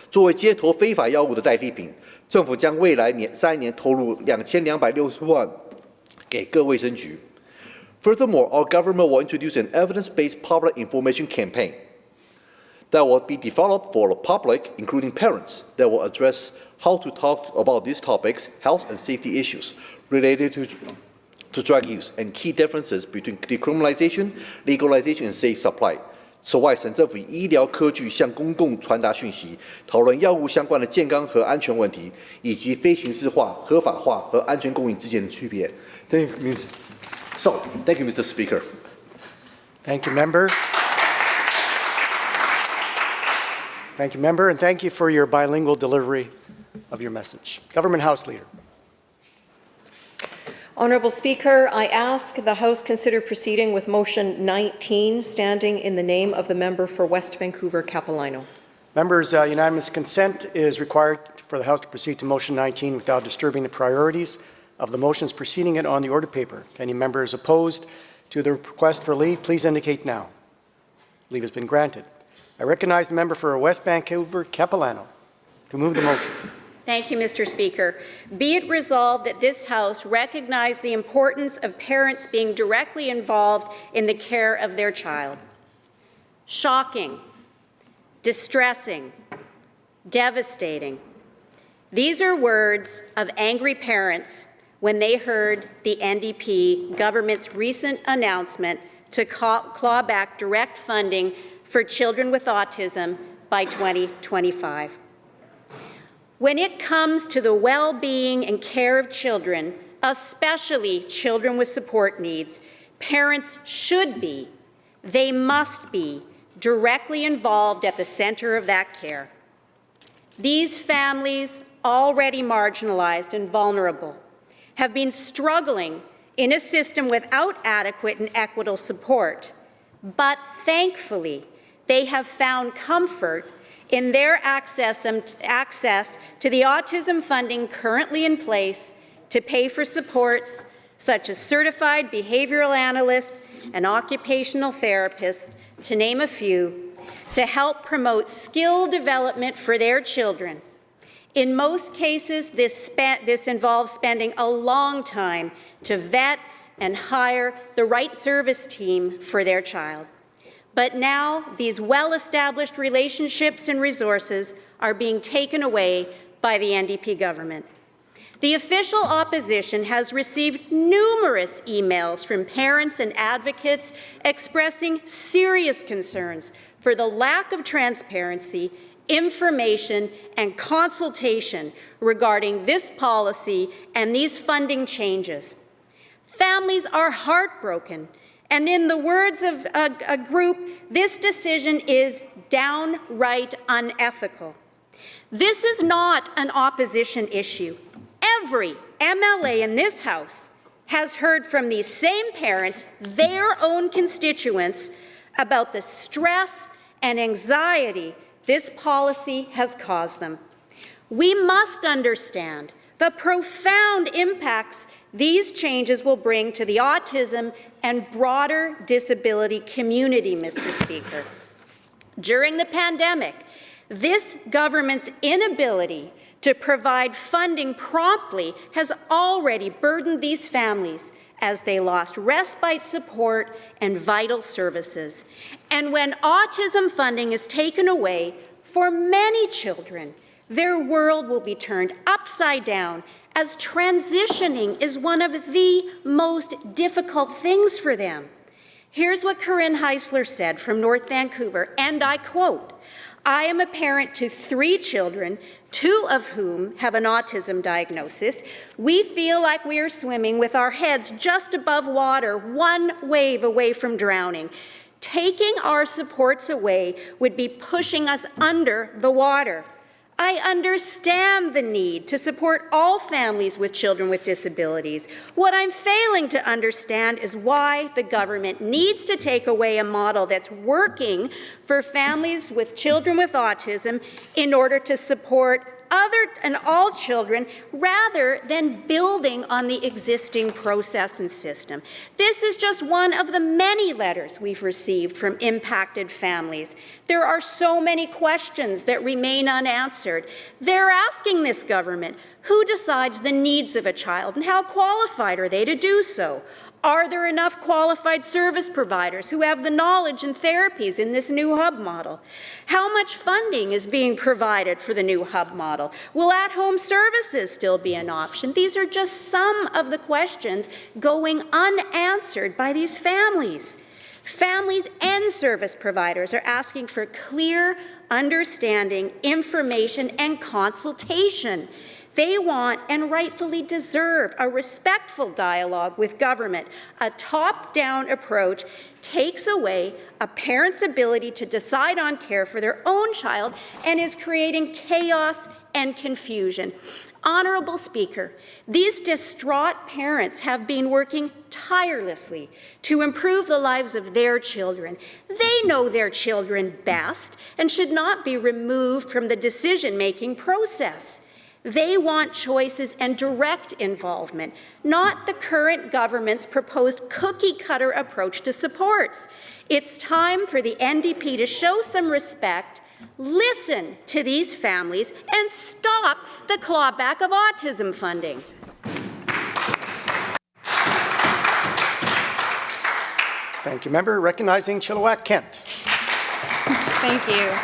作为街头非法药物的代替品，政府将未来3年投入2260万给各卫生局。Furthermore, our government will introduce an evidence-based public information campaign that will be developed for the public, including parents, that will address how to talk about these topics, health and safety issues related to drug use, and key differences between decriminalization, legalization, and safe supply. 此外，省政府以医疗科技向公共传达讯息，讨论药物相关的健康和安全问题，以及非刑事化、合法化和安全供应之间的区别。Thank you, Mr. Speaker. Thank you, Member. Thank you, Member, and thank you for your bilingual delivery of your message. Government House Leader. Honourable Speaker, I ask the House consider proceeding with Motion 19, standing in the name of the member for West Vancouver, Capilano. Members, unanimous consent is required for the House to proceed to Motion 19 without disturbing the priorities of the motions preceding it on the order paper. If any members opposed to the request for leave, please indicate now. Leave has been granted. I recognize the member for West Vancouver, Capilano, to move the motion. Thank you, Mr. Speaker. Be it resolved that this House recognize the importance of parents being directly involved in the care of their child. Shocking, distressing, devastating. These are words of angry parents when they heard the NDP government's recent announcement to claw back direct funding for children with autism by 2025. When it comes to the well-being and care of children, especially children with support needs, parents should be, they must be, directly involved at the center of that care. These families, already marginalized and vulnerable, have been struggling in a system without adequate and equitable support, but thankfully, they have found comfort in their access to the autism funding currently in place to pay for supports such as certified behavioral analysts and occupational therapists, to name a few, to help promote skill development for their children. In most cases, this involves spending a long time to vet and hire the right service team for their child. But now, these well-established relationships and resources are being taken away by the NDP government. The official opposition has received numerous emails from parents and advocates expressing serious concerns for the lack of transparency, information, and consultation regarding this policy and these funding changes. Families are heartbroken, and in the words of a group, this decision is downright unethical. This is not an opposition issue. Every MLA in this House has heard from these same parents, their own constituents, about the stress and anxiety this policy has caused them. We must understand the profound impacts these changes will bring to the autism and broader disability community, Mr. Speaker. During the pandemic, this government's inability to provide funding promptly has already burdened these families as they lost respite support and vital services. And when autism funding is taken away, for many children, their world will be turned upside down, as transitioning is one of the most difficult things for them. Here's what Corinne Heisler said from North Vancouver, and I quote, "I am a parent to 3 children, 2 of whom have an autism diagnosis. We feel like we are swimming with our heads just above water, one wave away from drowning. Taking our supports away would be pushing us under the water. I understand the need to support all families with children with disabilities. What I'm failing to understand is why the government needs to take away a model that's working for families with children with autism in order to support other and all children, rather than building on the existing process and system." This is just one of the many letters we've received from impacted families. There are so many questions that remain unanswered. They're asking this government, who decides the needs of a child and how qualified are they to do so? Are there enough qualified service providers who have the knowledge and therapies in this new hub model? How much funding is being provided for the new hub model? Will at-home services still be an option? These are just some of the questions going unanswered by these families. Families and service providers are asking for clear understanding, information, and consultation. They want and rightfully deserve a respectful dialogue with government. A top-down approach takes away a parent's ability to decide on care for their own child and is creating chaos and confusion. Honourable Speaker, these distraught parents have been working tirelessly to improve the lives of their children. They know their children best and should not be removed from the decision-making process. They want choices and direct involvement, not the current government's proposed cookie-cutter approach to supports. It's time for the NDP to show some respect, listen to these families, and stop the clawback of autism funding. Thank you, member. Recognizing Chilliwack-Kent. Thank you.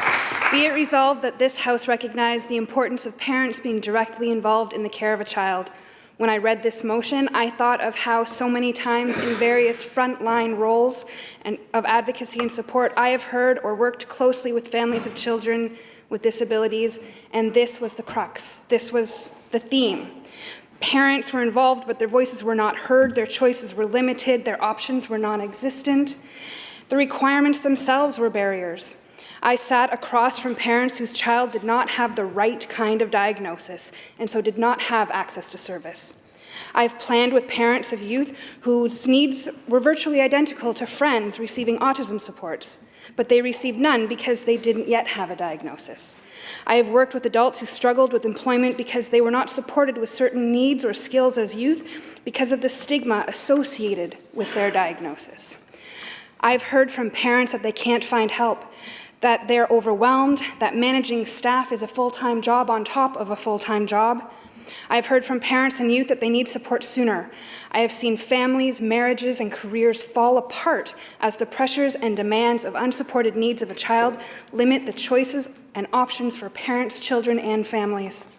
Be it resolved that this House recognize the importance of parents being directly involved in the care of a child. When I read this motion, I thought of how so many times in various frontline roles of advocacy and support, I have heard or worked closely with families of children with disabilities, and this was the crux. This was the theme. Parents were involved, but their voices were not heard, their choices were limited, their options were non-existent. The requirements themselves were barriers. I sat across from parents whose child did not have the right kind of diagnosis and so did not have access to service. I've planned with parents of youth whose needs were virtually identical to friends receiving autism supports, but they received none because they didn't yet have a diagnosis. I have worked with adults who struggled with employment because they were not supported with certain needs or skills as youth because of the stigma associated with their diagnosis. I've heard from parents that they can't find help, that they're overwhelmed, that managing staff is a full-time job on top of a full-time job. I've heard from parents and youth that they need support sooner. I have seen families, marriages, and careers fall apart as the pressures and demands of unsupported needs of a child limit the choices and options for parents, children, and families.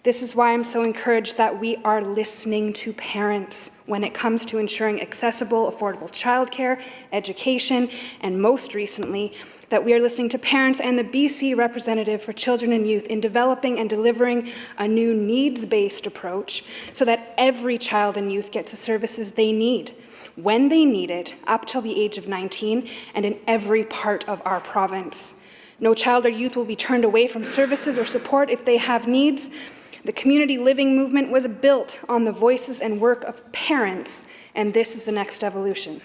This is why I'm so encouraged that we are listening to parents when it comes to ensuring accessible, affordable childcare, education, and most recently, that we are listening to parents and the BC representative for children and youth in developing and delivering a new needs-based approach so that every child and youth gets the services they need, when they need it, up till the age of 19, and in every part of our province. No child or youth will be turned away from services or support if they have needs. The community living movement was built on the voices and work of parents, and this is the next evolution.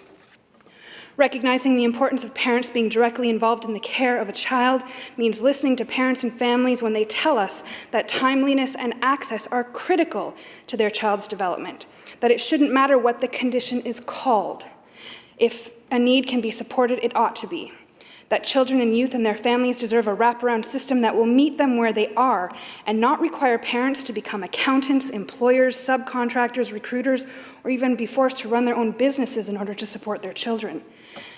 Recognizing the importance of parents being directly involved in the care of a child means listening to parents and families when they tell us that timeliness and access are critical to their child's development, that it shouldn't matter what the condition is called. If a need can be supported, it ought to be. That children and youth and their families deserve a wraparound system that will meet them where they are and not require parents to become accountants, employers, subcontractors, recruiters, or even be forced to run their own businesses in order to support their children.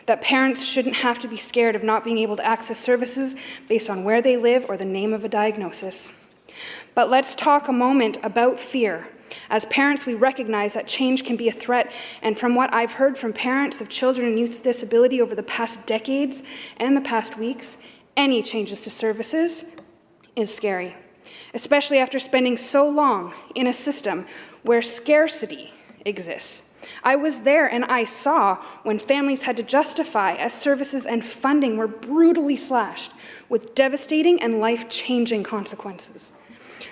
That parents shouldn't have to be scared of not being able to access services based on where they live or the name of a diagnosis. But let's talk a moment about fear. As parents, we recognize that change can be a threat, and from what I've heard from parents of children and youth with disability over the past decades and the past weeks, any changes to services is scary, especially after spending so long in a system where scarcity exists. I was there and I saw when families had to justify as services and funding were brutally slashed with devastating and life-changing consequences.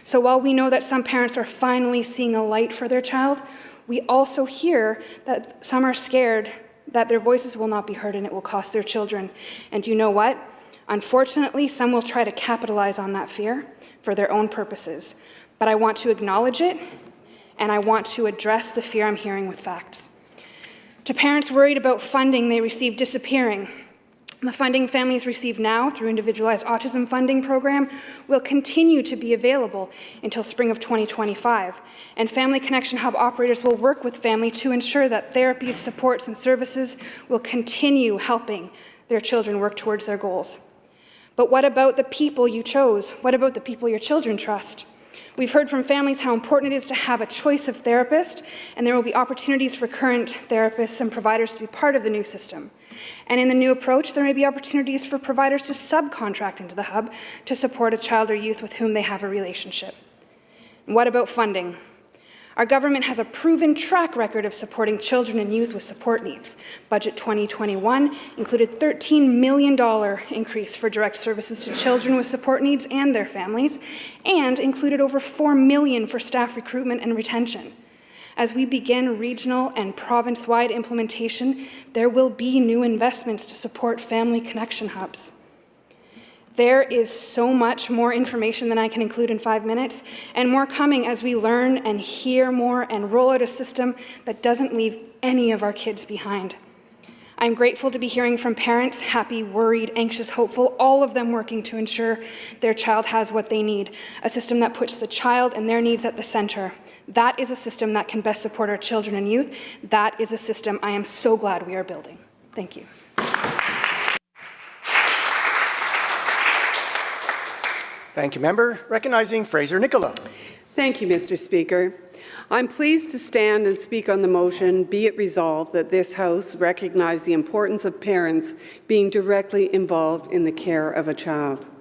So while we know that some parents are finally seeing a light for their child, we also hear that some are scared that their voices will not be heard and it will cost their children. And you know what? Unfortunately, some will try to capitalize on that fear for their own purposes. But I want to acknowledge it, and I want to address the fear I'm hearing with facts. To parents worried about funding they receive disappearing, the funding families receive now through Individualized Autism Funding Program will continue to be available until spring of 2025, and Family Connection Hub operators will work with family to ensure that therapies, supports, and services will continue helping their children work towards their goals. But what about the people you chose? What about the people your children trust? We've heard from families how important it is to have a choice of therapist, and there will be opportunities for current therapists and providers to be part of the new system. And in the new approach, there may be opportunities for providers to subcontract into the hub to support a child or youth with whom they have a relationship. And what about funding? Our government has a proven track record of supporting children and youth with support needs. Budget 2021 included a $13 million increase for direct services to children with support needs and their families, and included over $4 million for staff recruitment and retention. As we begin regional and province-wide implementation, there will be new investments to support family connection hubs. There is so much more information than I can include in 5 minutes, and more coming as we learn and hear more and roll out a system that doesn't leave any of our kids behind. I'm grateful to be hearing from parents, happy, worried, anxious, hopeful, all of them working to ensure their child has what they need, a system that puts the child and their needs at the center. That is a system that can best support our children and youth. That is a system I am so glad we are building. Thank you. Thank you, member. Recognizing Fraser Nicola. Thank you, Mr. Speaker. I'm pleased to stand and speak on the motion, be it resolved that this House recognize the importance of parents being directly involved in the care of a child.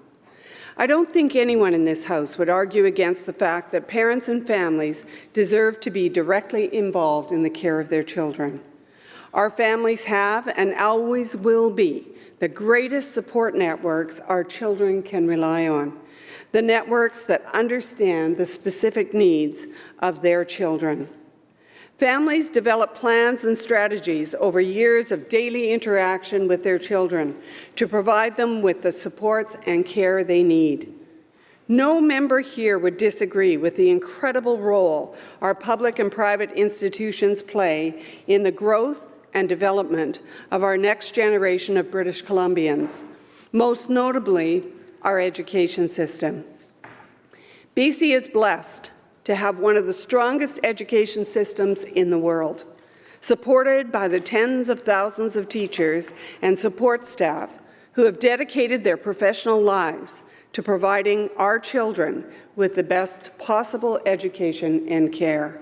I don't think anyone in this House would argue against the fact that parents and families deserve to be directly involved in the care of their children. Our families have and always will be the greatest support networks our children can rely on. The networks that understand the specific needs of their children. Families develop plans and strategies over years of daily interaction with their children to provide them with the supports and care they need. No member here would disagree with the incredible role our public and private institutions play in the growth and development of our next generation of British Columbians, most notably our education system. BC is blessed to have one of the strongest education systems in the world, supported by the tens of thousands of teachers and support staff who have dedicated their professional lives to providing our children with the best possible education and care.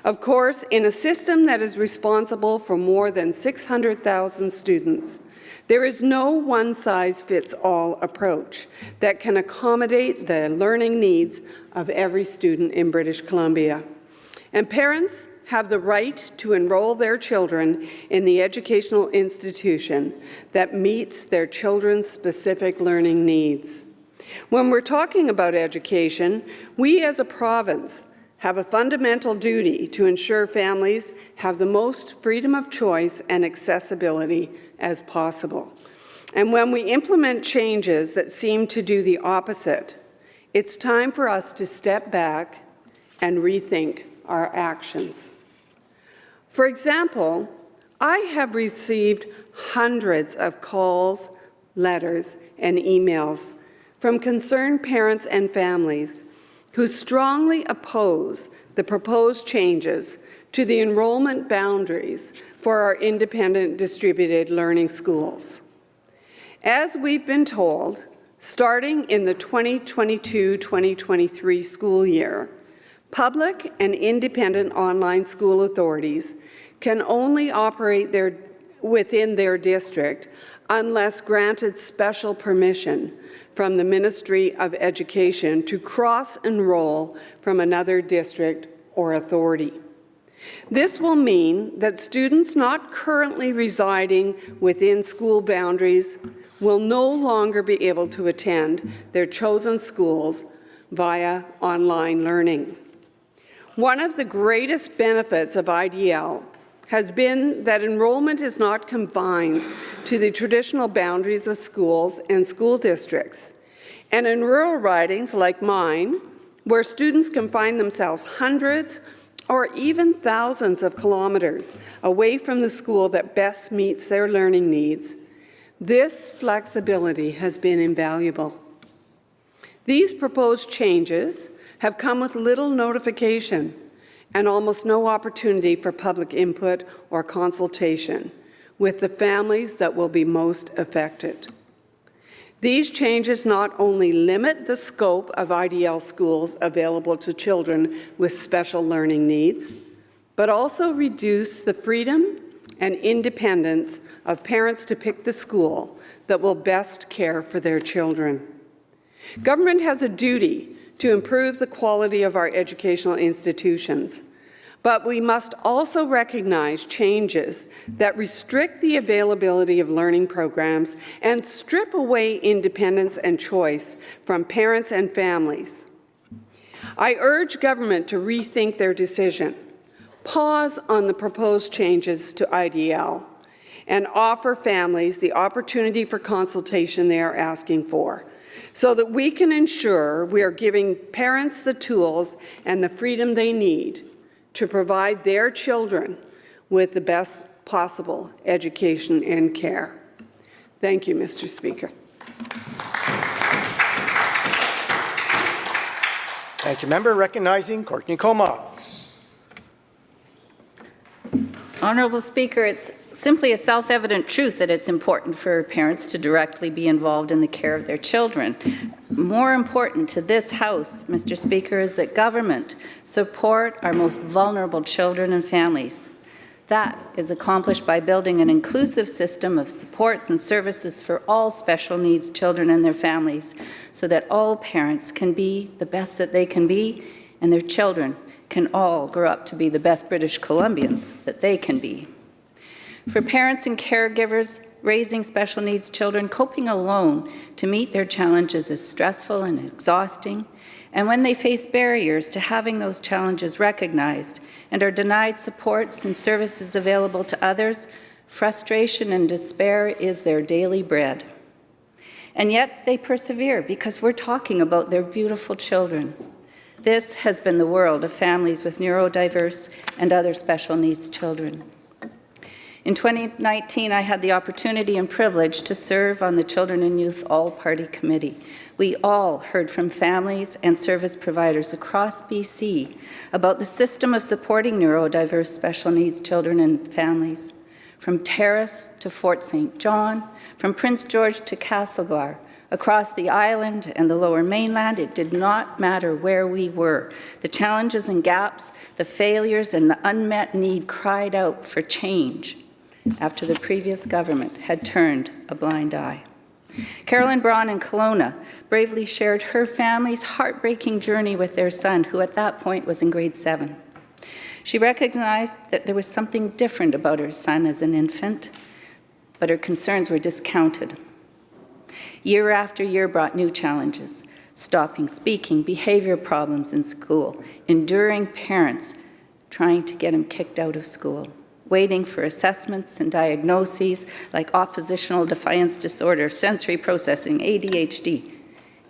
Of course, in a system that is responsible for more than 600,000 students, there is no one-size-fits-all approach that can accommodate the learning needs of every student in British Columbia. And parents have the right to enroll their children in the educational institution that meets their children's specific learning needs. When we're talking about education, we as a province have a fundamental duty to ensure families have the most freedom of choice and accessibility as possible. And when we implement changes that seem to do the opposite, it's time for us to step back and rethink our actions. For example, I have received hundreds of calls, letters, and emails from concerned parents and families who strongly oppose the proposed changes to the enrollment boundaries for our independent distributed learning schools. As we've been told, starting in the 2022-2023 school year, public and independent online school authorities can only operate within their district unless granted special permission from the Ministry of Education to cross-enroll from another district or authority. This will mean that students not currently residing within school boundaries will no longer be able to attend their chosen schools via online learning. One of the greatest benefits of IDL has been that enrollment is not confined to the traditional boundaries of schools and school districts. And in rural ridings like mine, where students can find themselves hundreds or even thousands of kilometers away from the school that best meets their learning needs, this flexibility has been invaluable. These proposed changes have come with little notification and almost no opportunity for public input or consultation with the families that will be most affected. These changes not only limit the scope of IDL schools available to children with special learning needs, but also reduce the freedom and independence of parents to pick the school that will best care for their children. Government has a duty to improve the quality of our educational institutions, but we must also recognize changes that restrict the availability of learning programs and strip away independence and choice from parents and families. I urge government to rethink their decision, pause on the proposed changes to IDL, and offer families the opportunity for consultation they are asking for, so that we can ensure we are giving parents the tools and the freedom they need to provide their children with the best possible education and care. Thank you, Mr. Speaker. Thank you, member. Recognizing Courtney Comox. Honourable Speaker, it's simply a self-evident truth that it's important for parents to directly be involved in the care of their children. More important to this House, Mr. Speaker, is that government support our most vulnerable children and families. That is accomplished by building an inclusive system of supports and services for all special needs children and their families, so that all parents can be the best that they can be, and their children can all grow up to be the best British Columbians that they can be. For parents and caregivers raising special needs children, coping alone to meet their challenges is stressful and exhausting. And when they face barriers to having those challenges recognized and are denied supports and services available to others, frustration and despair is their daily bread. And yet they persevere because we're talking about their beautiful children. This has been the world of families with neurodiverse and other special needs children. In 2019, I had the opportunity and privilege to serve on the Children and Youth All-Party Committee. We all heard from families and service providers across BC about the system of supporting neurodiverse special needs children and families. From Terrace to Fort St. John, from Prince George to Castlegar, across the island and the Lower Mainland, it did not matter where we were. The challenges and gaps, the failures and the unmet need cried out for change after the previous government had turned a blind eye. Carolyn Braun in Kelowna bravely shared her family's heartbreaking journey with their son, who at that point was in grade 7. She recognized that there was something different about her son as an infant, but her concerns were discounted. Year after year brought new challenges: stopping speaking, behavior problems in school, enduring parents trying to get him kicked out of school, waiting for assessments and diagnoses like oppositional defiance disorder, sensory processing, ADHD,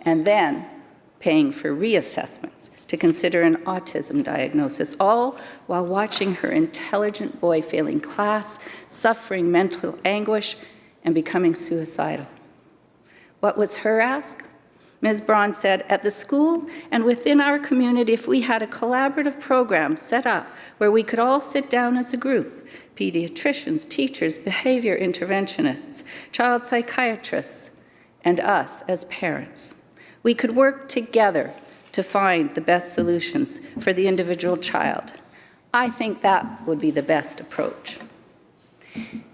and then paying for reassessments to consider an autism diagnosis, all while watching her intelligent boy failing class, suffering mental anguish, and becoming suicidal. What was her ask? Ms. Braun said, at the school and within our community, if we had a collaborative program set up where we could all sit down as a group, pediatricians, teachers, behavior interventionists, child psychiatrists, and us as parents, we could work together to find the best solutions for the individual child. I think that would be the best approach.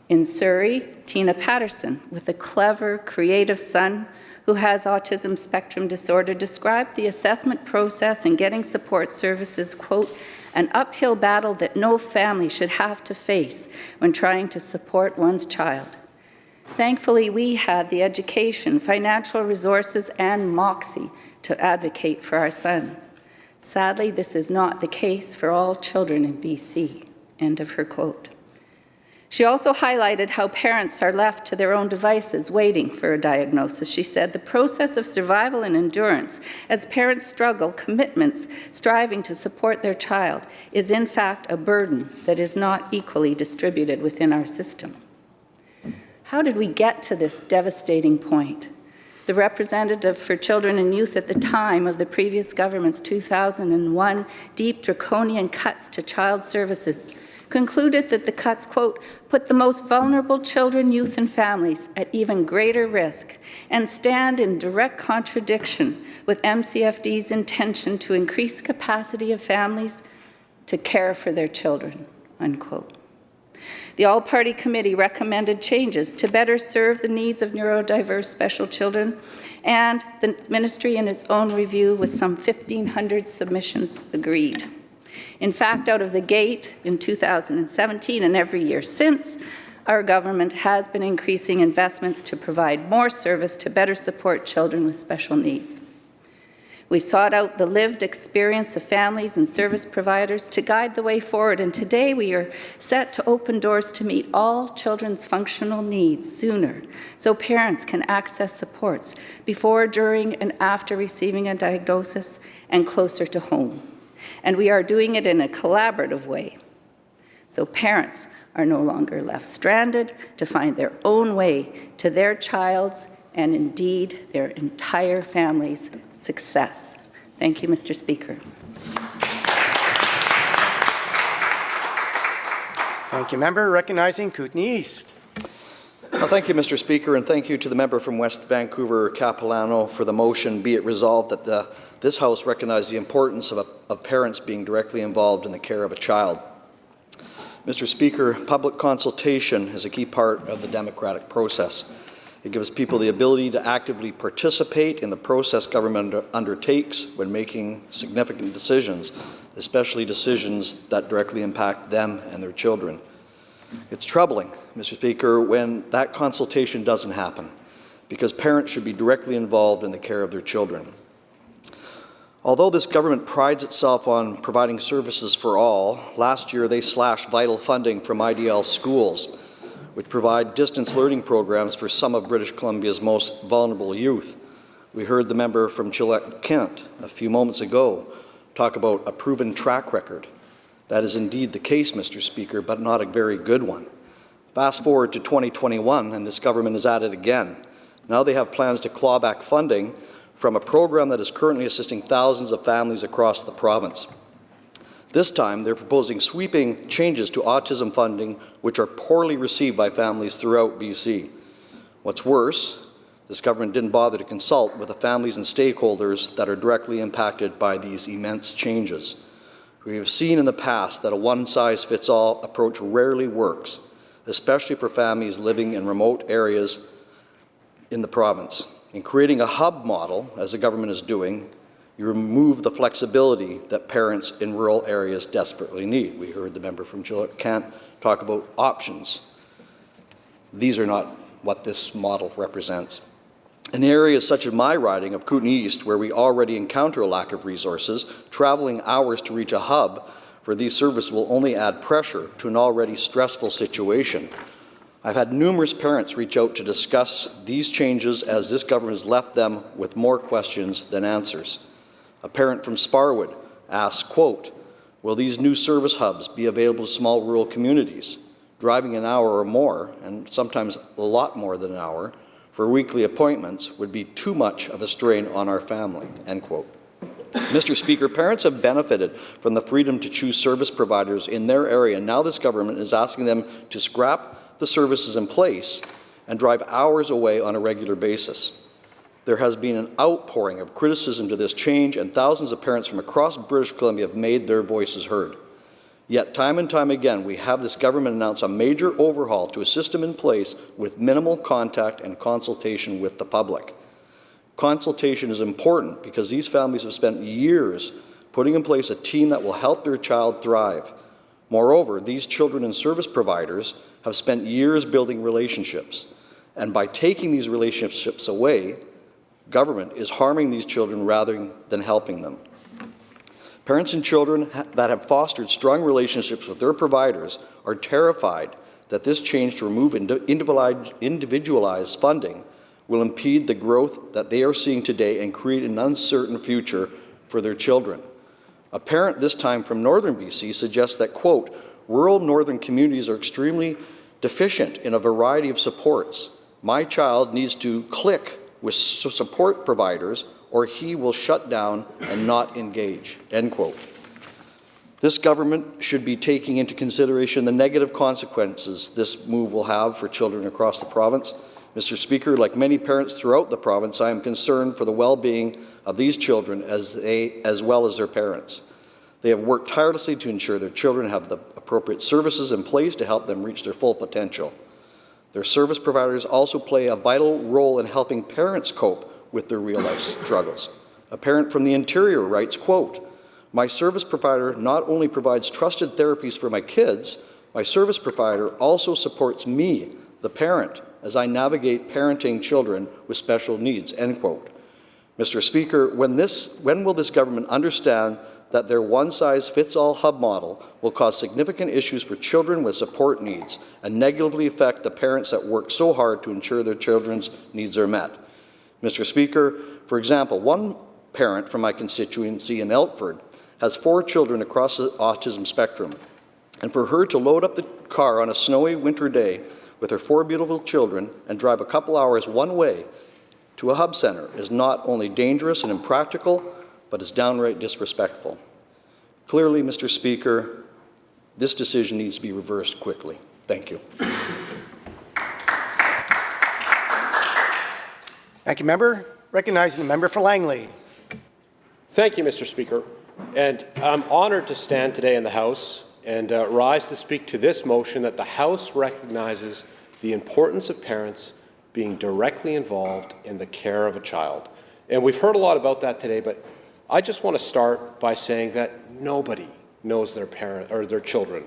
In Surrey, Tina Patterson, with a clever, creative son who has autism spectrum disorder, described the assessment process and getting support services, quote, an uphill battle that no family should have to face when trying to support one's child. Thankfully, we had the education, financial resources, and moxie to advocate for our son. Sadly, this is not the case for all children in BC, end of her quote. She also highlighted how parents are left to their own devices waiting for a diagnosis. She said the process of survival and endurance as parents struggle, commitments, striving to support their child is in fact a burden that is not equally distributed within our system. How did we get to this devastating point? The representative for children and youth at the time of the previous government's 2001 deep draconian cuts to child services concluded that the cuts, quote, put the most vulnerable children, youth, and families at even greater risk and stand in direct contradiction with MCFD's intention to increase capacity of families to care for their children, unquote. The All-Party Committee recommended changes to better serve the needs of neurodiverse special children, and the Ministry, in its own review with some 1,500 submissions, agreed. In fact, out of the gate in 2017 and every year since, our government has been increasing investments to provide more service to better support children with special needs. We sought out the lived experience of families and service providers to guide the way forward, and today we are set to open doors to meet all children's functional needs sooner, so parents can access supports before, during, and after receiving a diagnosis and closer to home. And we are doing it in a collaborative way, so parents are no longer left stranded to find their own way to their child's and indeed their entire family's success. Thank you, Mr. Speaker. Thank you, member. Recognizing Kootenay East. Well, thank you, Mr. Speaker, and thank you to the member from West Vancouver, Capilano, for the motion. Be it resolved that this House recognize the importance of parents being directly involved in the care of a child. Mr. Speaker, public consultation is a key part of the democratic process. It gives people the ability to actively participate in the process government undertakes when making significant decisions, especially decisions that directly impact them and their children. It's troubling, Mr. Speaker, when that consultation doesn't happen, because parents should be directly involved in the care of their children. Although this government prides itself on providing services for all, last year they slashed vital funding from IDL schools, which provide distance learning programs for some of British Columbia's most vulnerable youth. We heard the member from Chilcotin a few moments ago talk about a proven track record. That is indeed the case, Mr. Speaker, but not a very good one. Fast forward to 2021, and this government is at it again. Now they have plans to claw back funding from a program that is currently assisting thousands of families across the province. This time, they're proposing sweeping changes to autism funding, which are poorly received by families throughout BC. What's worse, this government didn't bother to consult with the families and stakeholders that are directly impacted by these immense changes. We have seen in the past that a one-size-fits-all approach rarely works, especially for families living in remote areas in the province. In creating a hub model, as the government is doing, you remove the flexibility that parents in rural areas desperately need. We heard the member from Chilcotin talk about options. These are not what this model represents. In areas such as my riding of Kootenay East, where we already encounter a lack of resources, traveling hours to reach a hub for these services will only add pressure to an already stressful situation. I've had numerous parents reach out to discuss these changes as this government has left them with more questions than answers. A parent from Sparwood asks, quote, will these new service hubs be available to small rural communities? Driving an hour or more, and sometimes a lot more than an hour, for weekly appointments would be too much of a strain on our family, end quote. Mr. Speaker, parents have benefited from the freedom to choose service providers in their area. Now this government is asking them to scrap the services in place and drive hours away on a regular basis. There has been an outpouring of criticism to this change, and thousands of parents from across British Columbia have made their voices heard. Yet time and time again, we have this government announce a major overhaul to a system in place with minimal contact and consultation with the public. Consultation is important because these families have spent years putting in place a team that will help their child thrive. Moreover, these children and service providers have spent years building relationships, and by taking these relationships away, government is harming these children rather than helping them. Parents and children that have fostered strong relationships with their providers are terrified that this change to remove individualized funding will impede the growth that they are seeing today and create an uncertain future for their children. A parent this time from northern BC suggests that, quote, rural northern communities are extremely deficient in a variety of supports. My child needs to click with support providers or he will shut down and not engage, end quote. This government should be taking into consideration the negative consequences this move will have for children across the province. Mr. Speaker, like many parents throughout the province, I am concerned for the well-being of these children as well as their parents. They have worked tirelessly to ensure their children have the appropriate services in place to help them reach their full potential. Their service providers also play a vital role in helping parents cope with their real-life struggles. A parent from the Interior writes, quote, "My service provider not only provides trusted therapies for my kids, my service provider also supports me, the parent, as I navigate parenting children with special needs," end quote. Mr. Speaker, when will this government understand that their one-size-fits-all hub model will cause significant issues for children with support needs and negatively affect the parents that work so hard to ensure their children's needs are met? Mr. Speaker, for example, one parent from my constituency in Elkford has 4 children across the autism spectrum, and for her to load up the car on a snowy winter day with her 4 beautiful children and drive a couple hours one way to a hub center is not only dangerous and impractical, but is downright disrespectful. Clearly, Mr. Speaker, this decision needs to be reversed quickly. Thank you. Thank you, member. Recognizing the member for Langley. Thank you, Mr. Speaker. And I'm honored to stand today in the House and rise to speak to this motion that the House recognizes the importance of parents being directly involved in the care of a child. And we've heard a lot about that today, but I just want to start by saying that nobody knows their parent or their children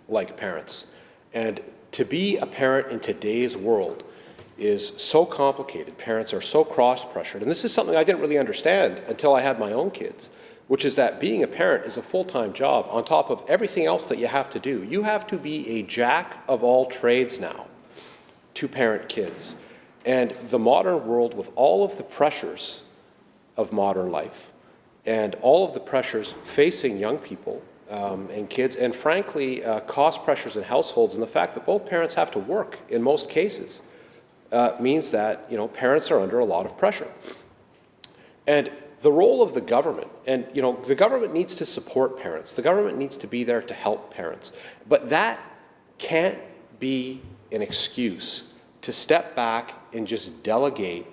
like parents. And to be a parent in today's world is so complicated. Parents are so cross-pressured. And this is something I didn't really understand until I had my own kids, which is that being a parent is a full-time job on top of everything else that you have to do. You have to be a jack of all trades now to parent kids. And the modern world, with all of the pressures of modern life and all of the pressures facing young people and kids, and frankly, cost pressures in households, and the fact that both parents have to work in most cases, means that parents are under a lot of pressure. And the role of the government, and the government needs to support parents. The government needs to be there to help parents. But that can't be an excuse to step back and just delegate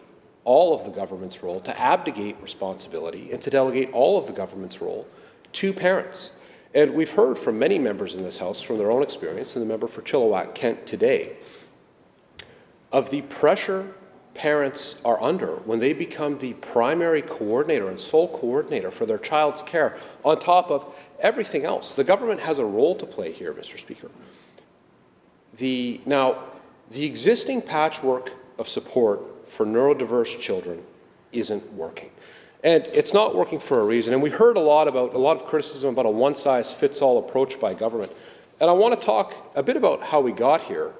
all of the government's role, to abdicate responsibility, and to delegate all of the government's role to parents. And we've heard from many members in this House from their own experience, and the member for Chilliwack-Kent today, of the pressure parents are under when they become the primary coordinator and sole coordinator for their child's care, on top of everything else. The government has a role to play here, Mr. Speaker. Now, the existing patchwork of support for neurodiverse children isn't working. And it's not working for a reason. And we heard a lot of criticism about a one-size-fits-all approach by government. And I want to talk a bit about how we got here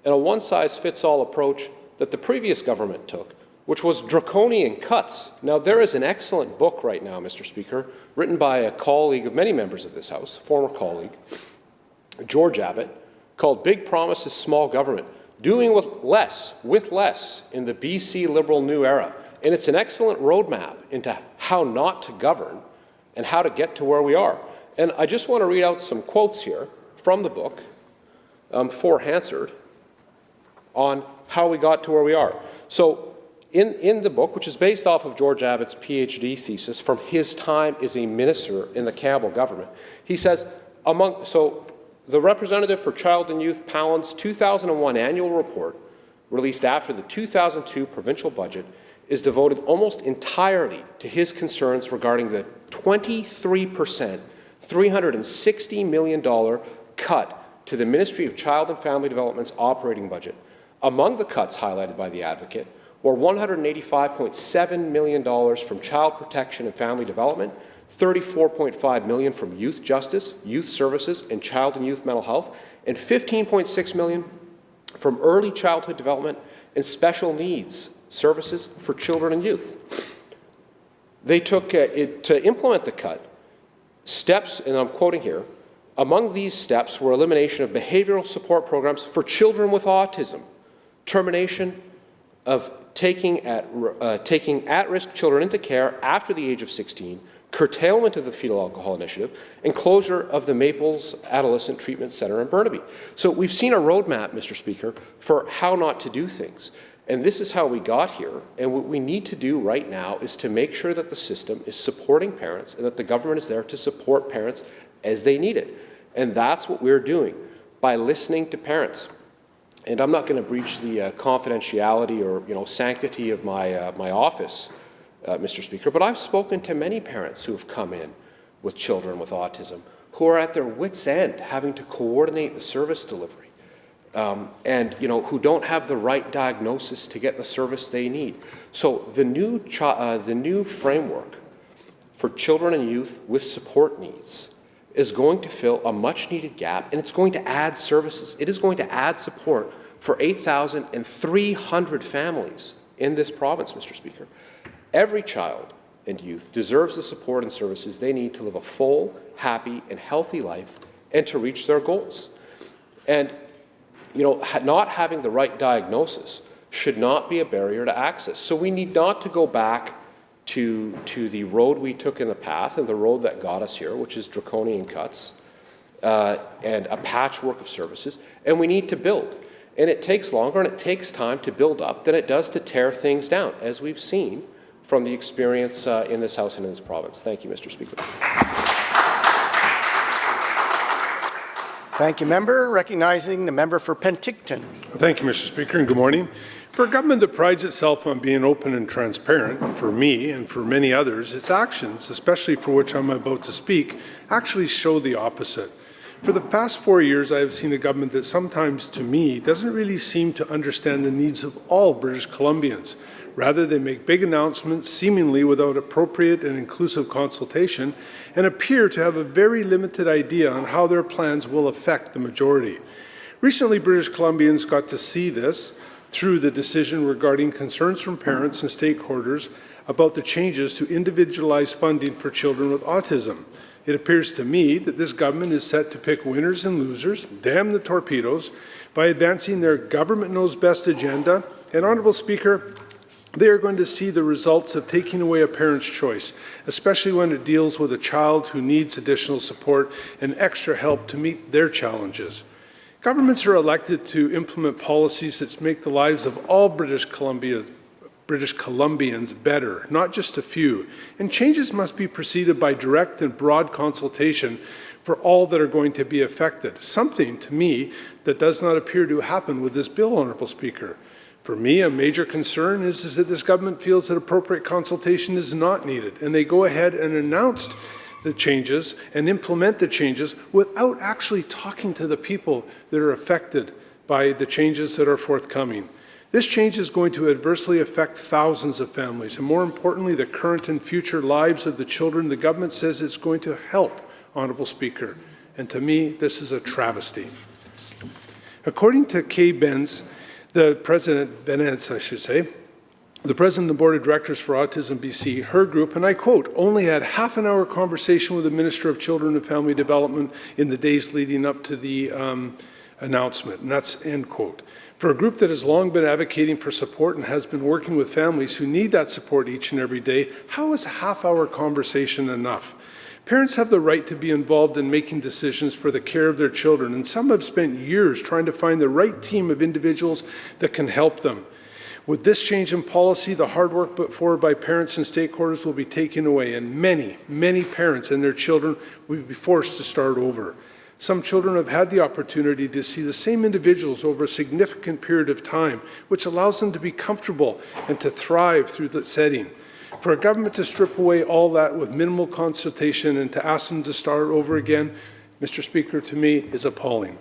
and a one-size-fits-all approach that the previous government took, which was draconian cuts. Now, there is an excellent book right now, Mr. Speaker, written by a colleague of many members of this House, a former colleague, George Abbott, called Big Promises, Small Government, Doing with Less in the BC Liberal New Era. And it's an excellent roadmap into how not to govern and how to get to where we are. And I just want to read out some quotes here from the book for Hansard on how we got to where we are. So in the book, which is based off of George Abbott's PhD thesis from his time as a minister in the Campbell government, he says, the representative for Child and Youth Palin's 2001 annual report, released after the 2002 provincial budget, is devoted almost entirely to his concerns regarding the 23%, $360 million cut to the Ministry of Child and Family Development's operating budget. Among the cuts highlighted by the advocate were $185.7 million from Child Protection and Family Development, $34.5 million from Youth Justice, Youth Services, and Child and Youth Mental Health, and $15.6 million from Early Childhood Development and Special Needs Services for Children and Youth. They took, to implement the cut, steps, and I'm quoting here, among these steps were elimination of behavioral support programs for children with autism, termination of taking at-risk children into care after the age of 16, curtailment of the fetal alcohol initiative, and closure of the Maples Adolescent Treatment Centre in Burnaby. So we've seen a roadmap, Mr. Speaker, for how not to do things. And this is how we got here. And what we need to do right now is to make sure that the system is supporting parents and that the government is there to support parents as they need it. And that's what we're doing by listening to parents. And I'm not going to breach the confidentiality or sanctity of my office, Mr. Speaker, but I've spoken to many parents who have come in with children with autism who are at their wits' end having to coordinate the service delivery. And who don't have the right diagnosis to get the service they need. So the new framework for children and youth with support needs is going to fill a much-needed gap, and it's going to add services. It is going to add support for 8,300 families in this province, Mr. Speaker. Every child and youth deserves the support and services they need to live a full, happy, and healthy life and to reach their goals. And not having the right diagnosis should not be a barrier to access. So we need not to go back to the road we took in the past and the road that got us here, which is draconian cuts and a patchwork of services, and we need to build. And it takes longer and it takes time to build up than it does to tear things down, as we've seen from the experience in this House and in this province. Thank you, Mr. Speaker. Thank you, member. Recognizing the member for Penticton. Thank you, Mr. Speaker, and good morning. For a government that prides itself on being open and transparent, for me and for many others, its actions, especially for which I'm about to speak, actually show the opposite. For the past 4 years, I have seen a government that sometimes, to me, doesn't really seem to understand the needs of all British Columbians. Rather, they make big announcements, seemingly without appropriate and inclusive consultation, and appear to have a very limited idea on how their plans will affect the majority. Recently, British Columbians got to see this through the decision regarding concerns from parents and stakeholders about the changes to individualized funding for children with autism. It appears to me that this government is set to pick winners and losers, damn the torpedoes, by advancing their government knows best agenda. And, Honourable Speaker, they are going to see the results of taking away a parent's choice, especially when it deals with a child who needs additional support and extra help to meet their challenges. Governments are elected to implement policies that make the lives of all British Columbians better, not just a few. And changes must be preceded by direct and broad consultation for all that are going to be affected. Something, to me, that does not appear to happen with this bill, Honourable Speaker. For me, a major concern is that this government feels that appropriate consultation is not needed, and they go ahead and announce the changes and implement the changes without actually talking to the people that are affected by the changes that are forthcoming. This change is going to adversely affect thousands of families, and more importantly, the current and future lives of the children the government says it's going to help, Honourable Speaker. And to me, this is a travesty. According to Kay Benz, the president of the Board of Directors for Autism BC, her group, and I quote, only had half an hour conversation with the Minister of Children and Family Development in the days leading up to the announcement, and that's end quote. For a group that has long been advocating for support and has been working with families who need that support each and every day, how is a half-hour conversation enough? Parents have the right to be involved in making decisions for the care of their children, and some have spent years trying to find the right team of individuals that can help them. With this change in policy, the hard work put forward by parents and stakeholders will be taken away, and many, many parents and their children will be forced to start over. Some children have had the opportunity to see the same individuals over a significant period of time, which allows them to be comfortable and to thrive through the setting. For a government to strip away all that with minimal consultation and to ask them to start over again, Mr. Speaker, to me is appalling.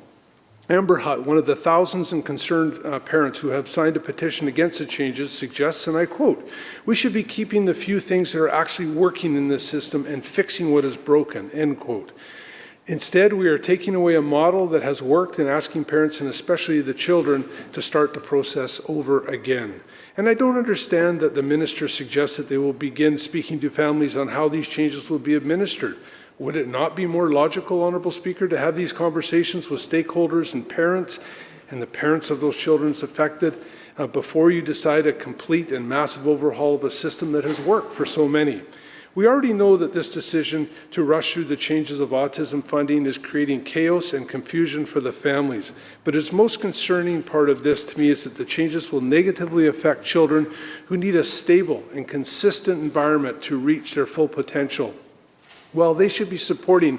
Amber Hutt, one of the thousands of concerned parents who have signed a petition against the changes, suggests, and I quote, we should be keeping the few things that are actually working in this system and fixing what is broken, end quote. Instead, we are taking away a model that has worked and asking parents, and especially the children, to start the process over again. And I don't understand that the minister suggests that they will begin speaking to families on how these changes will be administered. Would it not be more logical, Honourable Speaker, to have these conversations with stakeholders and the parents of those children affected before you decide a complete and massive overhaul of a system that has worked for so many? We already know that this decision to rush through the changes of autism funding is creating chaos and confusion for the families. But its most concerning part of this to me is that the changes will negatively affect children who need a stable and consistent environment to reach their full potential. Well, they should be supporting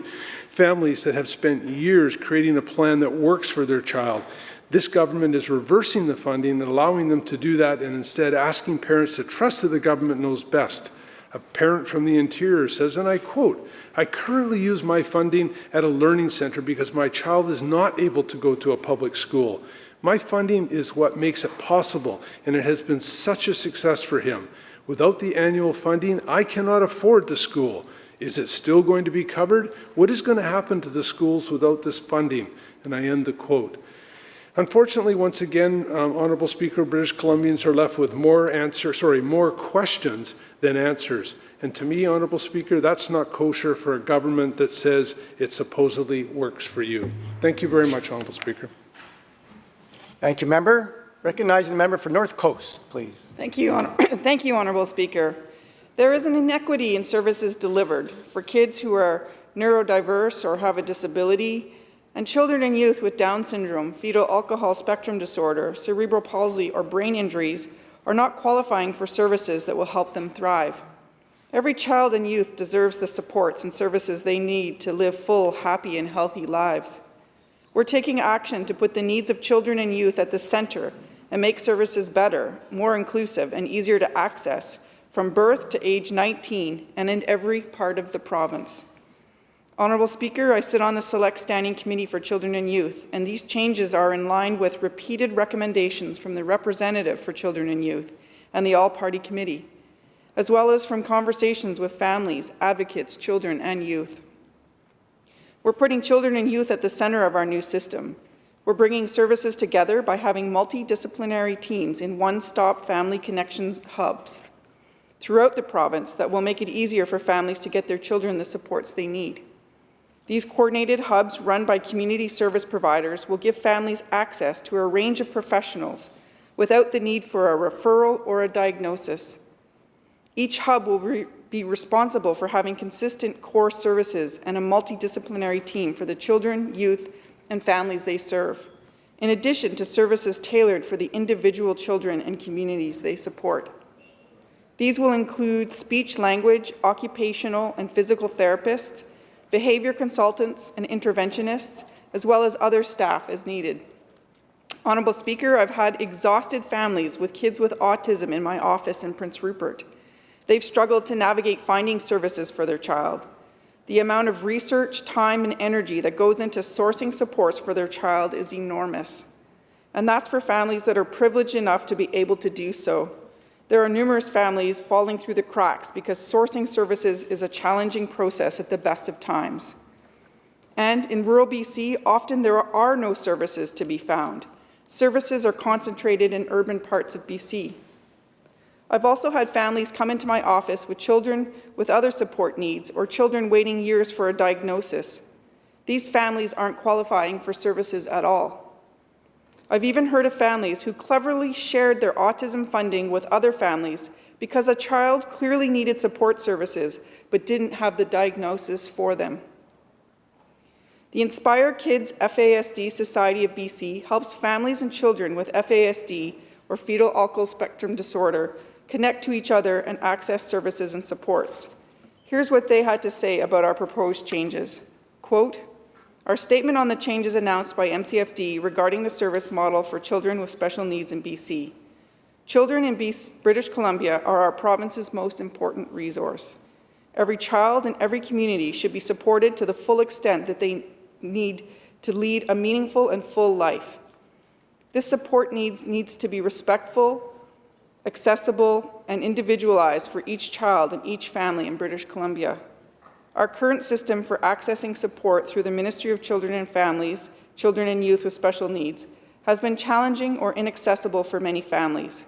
families that have spent years creating a plan that works for their child. This government is reversing the funding and allowing them to do that, and instead asking parents to trust that the government knows best. A parent from the interior says, and I quote, "I currently use my funding at a learning center because my child is not able to go to a public school. My funding is what makes it possible, and it has been such a success for him. Without the annual funding, I cannot afford the school. Is it still going to be covered? What is going to happen to the schools without this funding?" And I end the quote. Unfortunately, once again, Honourable Speaker, British Columbians are left with more questions than answers. And to me, Honourable Speaker, that's not kosher for a government that says it supposedly works for you. Thank you very much, Honourable Speaker. Thank you, member. Recognizing the member for North Coast, please. Thank you, Thank you, Honourable Speaker. There is an inequity in services delivered for kids who are neurodiverse or have a disability, and children and youth with Down syndrome, fetal alcohol spectrum disorder, cerebral palsy, or brain injuries are not qualifying for services that will help them thrive. Every child and youth deserves the supports and services they need to live full, happy, and healthy lives. We're taking action to put the needs of children and youth at the center and make services better, more inclusive, and easier to access from birth to age 19 and in every part of the province. Honourable Speaker, I sit on the Select Standing Committee for Children and Youth, and these changes are in line with repeated recommendations from the Representative for Children and Youth and the All-Party Committee, as well as from conversations with families, advocates, children, and youth. We're putting children and youth at the centre of our new system. We're bringing services together by having multidisciplinary teams in one-stop family connections hubs throughout the province that will make it easier for families to get their children the supports they need. These coordinated hubs run by community service providers will give families access to a range of professionals without the need for a referral or a diagnosis. Each hub will be responsible for having consistent core services and a multidisciplinary team for the children, youth, and families they serve, in addition to services tailored for the individual children and communities they support. These will include speech, language, occupational, and physical therapists, behavior consultants and interventionists, as well as other staff as needed. Honourable Speaker, I've had exhausted families with kids with autism in my office in Prince Rupert. They've struggled to navigate finding services for their child. The amount of research, time, and energy that goes into sourcing supports for their child is enormous. And that's for families that are privileged enough to be able to do so. There are numerous families falling through the cracks because sourcing services is a challenging process at the best of times. And in rural BC, often there are no services to be found. Services are concentrated in urban parts of BC. I've also had families come into my office with children with other support needs or children waiting years for a diagnosis. These families aren't qualifying for services at all. I've even heard of families who cleverly shared their autism funding with other families because a child clearly needed support services but didn't have the diagnosis for them. The Inspire Kids FASD Society of BC helps families and children with FASD or fetal alcohol spectrum disorder connect to each other and access services and supports. Here's what they had to say about our proposed changes. Quote, "Our statement on the changes announced by MCFD regarding the service model for children with special needs in BC. Children in British Columbia are our province's most important resource. Every child and every community should be supported to the full extent that they need to lead a meaningful and full life. This support needs to be respectful, accessible, and individualized for each child and each family in British Columbia. Our current system for accessing support through the Ministry of Children and Families, Children and Youth with Special Needs, has been challenging or inaccessible for many families.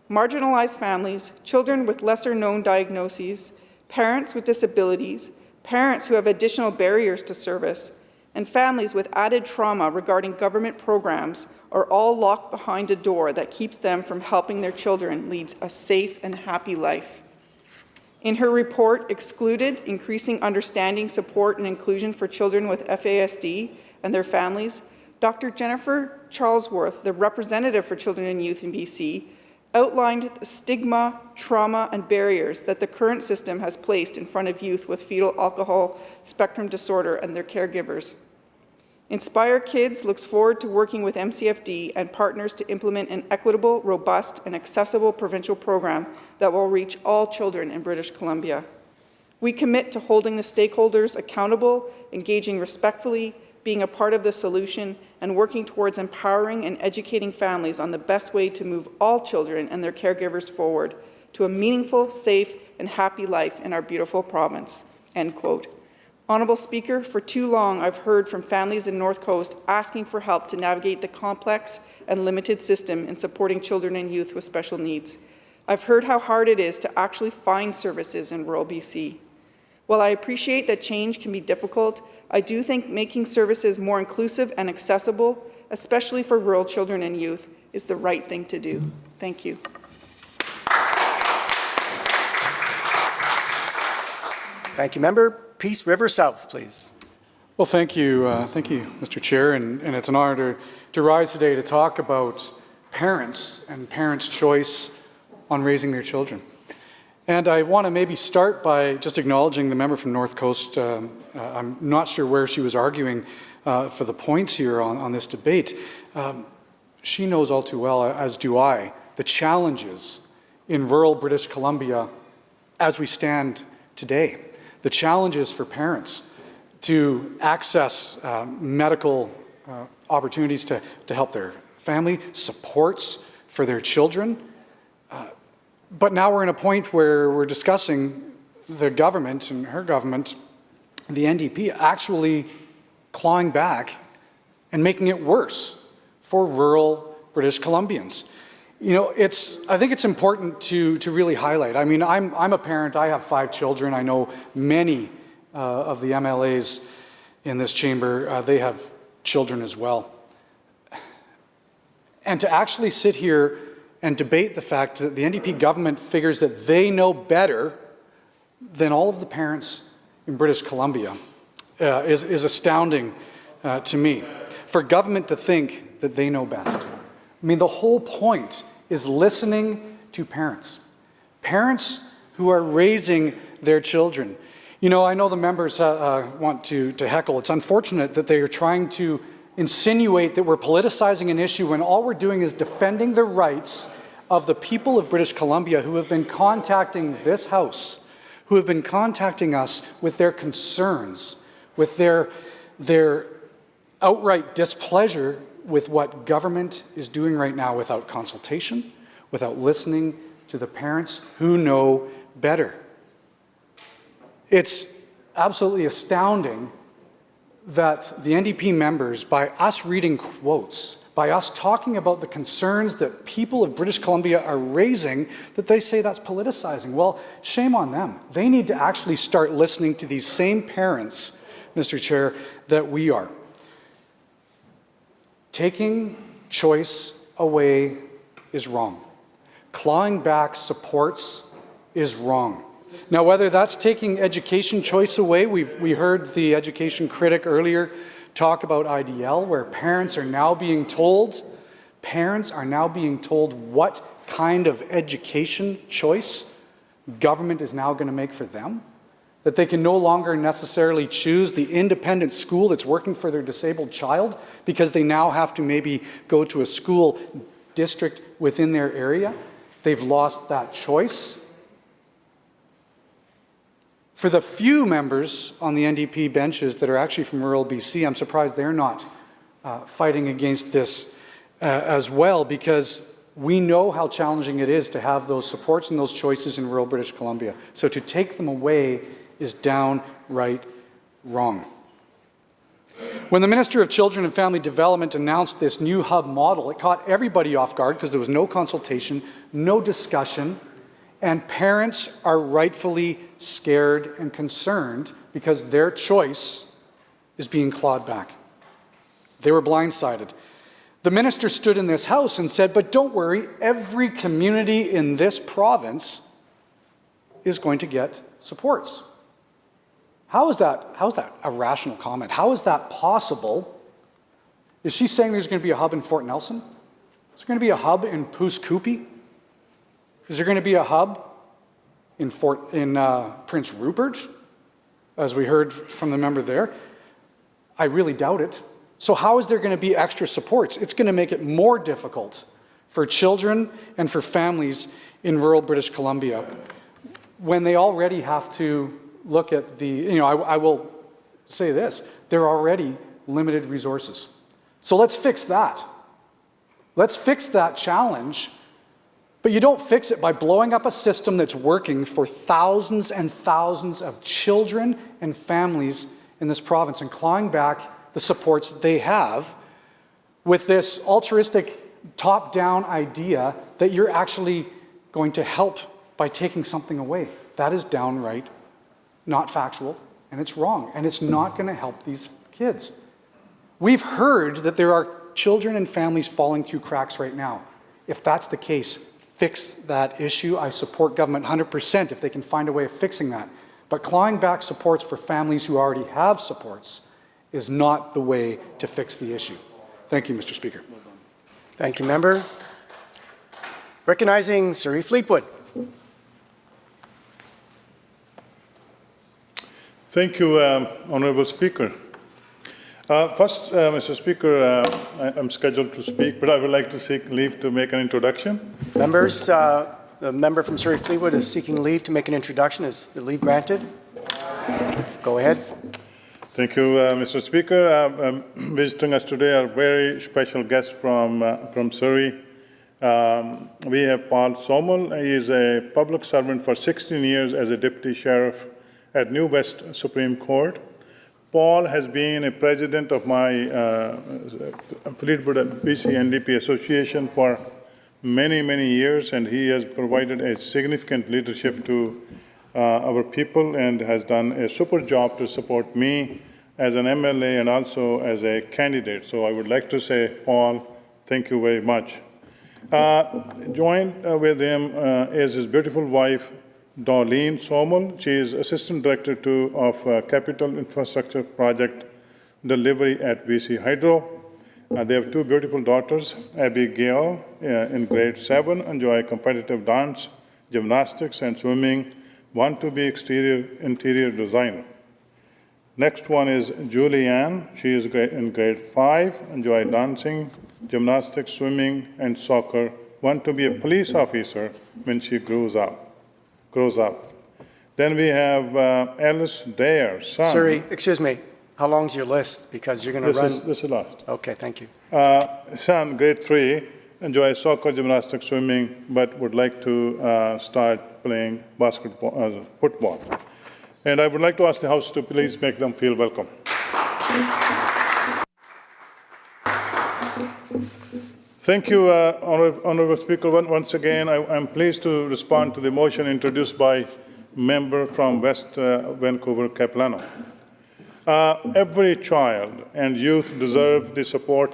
Marginalized families, children with lesser-known diagnoses, parents with disabilities, parents who have additional barriers to service, and families with added trauma regarding government programs are all locked behind a door that keeps them from helping their children lead a safe and happy life. In her report, Excluded, Increasing Understanding, Support and Inclusion for Children with FASD and Their Families, Dr. Jennifer Charlesworth, the representative for children and youth in BC, outlined the stigma, trauma, and barriers that the current system has placed in front of youth with fetal alcohol spectrum disorder and their caregivers. Inspire Kids looks forward to working with MCFD and partners to implement an equitable, robust, and accessible provincial program that will reach all children in British Columbia. We commit to holding the stakeholders accountable, engaging respectfully, being a part of the solution, and working towards empowering and educating families on the best way to move all children and their caregivers forward to a meaningful, safe, and happy life in our beautiful province." End quote. Honourable Speaker, for too long I've heard from families in North Coast asking for help to navigate the complex and limited system in supporting children and youth with special needs. I've heard how hard it is to actually find services in rural BC. While I appreciate that change can be difficult, I do think making services more inclusive and accessible, especially for rural children and youth, is the right thing to do. Thank you. Thank you, Member. Peace River South, please. Well, thank you, Mr. Chair, and it's an honor to rise today to talk about parents and parents' choice on raising their children. And I want to maybe start by just acknowledging the member from North Coast. I'm not sure where she was arguing for the points here on this debate. She knows all too well, as do I, the challenges in rural British Columbia as we stand today. The challenges for parents to access medical opportunities to help their family, supports for their children. But now we're in a point where we're discussing the government and her government, the NDP, actually clawing back and making it worse for rural British Columbians. You know, I think it's important to really highlight. I mean, I'm a parent. I have 5 children. I know many of the MLAs in this chamber, they have children as well. And to actually sit here and debate the fact that the NDP government figures that they know better than all of the parents in British Columbia is astounding to me. For government to think that they know best. I mean, the whole point is listening to parents. Parents who are raising their children. You know, I know the members want to heckle. It's unfortunate that they are trying to insinuate that we're politicizing an issue when all we're doing is defending the rights of the people of British Columbia who have been contacting this House, who have been contacting us with their concerns, with their outright displeasure with what government is doing right now without consultation, without listening to the parents who know better. It's absolutely astounding that the NDP members, by us reading quotes, by us talking about the concerns that people of British Columbia are raising, that they say that's politicizing. Well, shame on them. They need to actually start listening to these same parents, Mr. Chair, that we are. Taking choice away is wrong. Clawing back supports is wrong. Now, whether that's taking education choice away, we heard the education critic earlier talk about IDL, where parents are now being told what kind of education choice government is now going to make for them. That they can no longer necessarily choose the independent school that's working for their disabled child because they now have to maybe go to a school district within their area. They've lost that choice. For the few members on the NDP benches that are actually from rural BC, I'm surprised they're not fighting against this as well, because we know how challenging it is to have those supports and those choices in rural British Columbia. So to take them away is downright wrong. When the Minister of Children and Family Development announced this new hub model, it caught everybody off guard because there was no consultation, no discussion, and parents are rightfully scared and concerned because their choice is being clawed back. They were blindsided. The minister stood in this House and said, but don't worry, every community in this province is going to get supports. How is that a rational comment? How is that possible? Is she saying there's going to be a hub in Fort Nelson? Is there going to be a hub in Pouce Coupe? Is there going to be a hub in Prince Rupert, as we heard from the member there? I really doubt it. So how is there going to be extra supports? It's going to make it more difficult for children and for families in rural British Columbia when they already have to look at the, I will say this, there are already limited resources. So let's fix that. Let's fix that challenge, but you don't fix it by blowing up a system that's working for thousands and thousands of children and families in this province and clawing back the supports they have with this altruistic top-down idea that you're actually going to help by taking something away. That is downright not factual, and it's wrong, and it's not going to help these kids. We've heard that there are children and families falling through cracks right now. If that's the case, fix that issue. I support government 100% if they can find a way of fixing that. But clawing back supports for families who already have supports is not the way to fix the issue. Thank you, Mr. Speaker. Thank you, member. Recognizing Surrey Fleetwood. Thank you, Honourable Speaker. First, Mr. Speaker, I'm scheduled to speak, but I would like to seek leave to make an introduction. Members, the member from Surrey Fleetwood is seeking leave to make an introduction. Is the leave granted? Go ahead. Thank you, Mr. Speaker. Visiting us today are very special guests from Surrey. We have Paul Somel. He is a public servant for 16 years as a deputy sheriff at New West Supreme Court. Paul has been a president of my Fleetwood BC NDP Association for many, many years, and he has provided a significant leadership to our people and has done a super job to support me as an MLA and also as a candidate. So I would like to say, Paul, thank you very much. Joined with him is his beautiful wife, Darlene Somel. She is Assistant Director of Capital Infrastructure Project Delivery at BC Hydro. They have two beautiful daughters. Abigail, in grade 7, enjoy competitive dance, gymnastics, and swimming, want to be interior designer. Next one is Julianne. She is in grade 5, enjoy dancing, gymnastics, swimming, and soccer, want to be a police officer when she grows up. Then we have Alice Dare, son. Sorry, excuse me. How long's your list? Because you're going to run. This is last. Okay, thank you. Son, grade 3, enjoys soccer, gymnastics, swimming, but would like to start playing basketball, football. And I would like to ask the House to please make them feel welcome. Thank you, Honourable Speaker. Once again, I'm pleased to respond to the motion introduced by member from West Vancouver, Capilano. Every child and youth deserve the support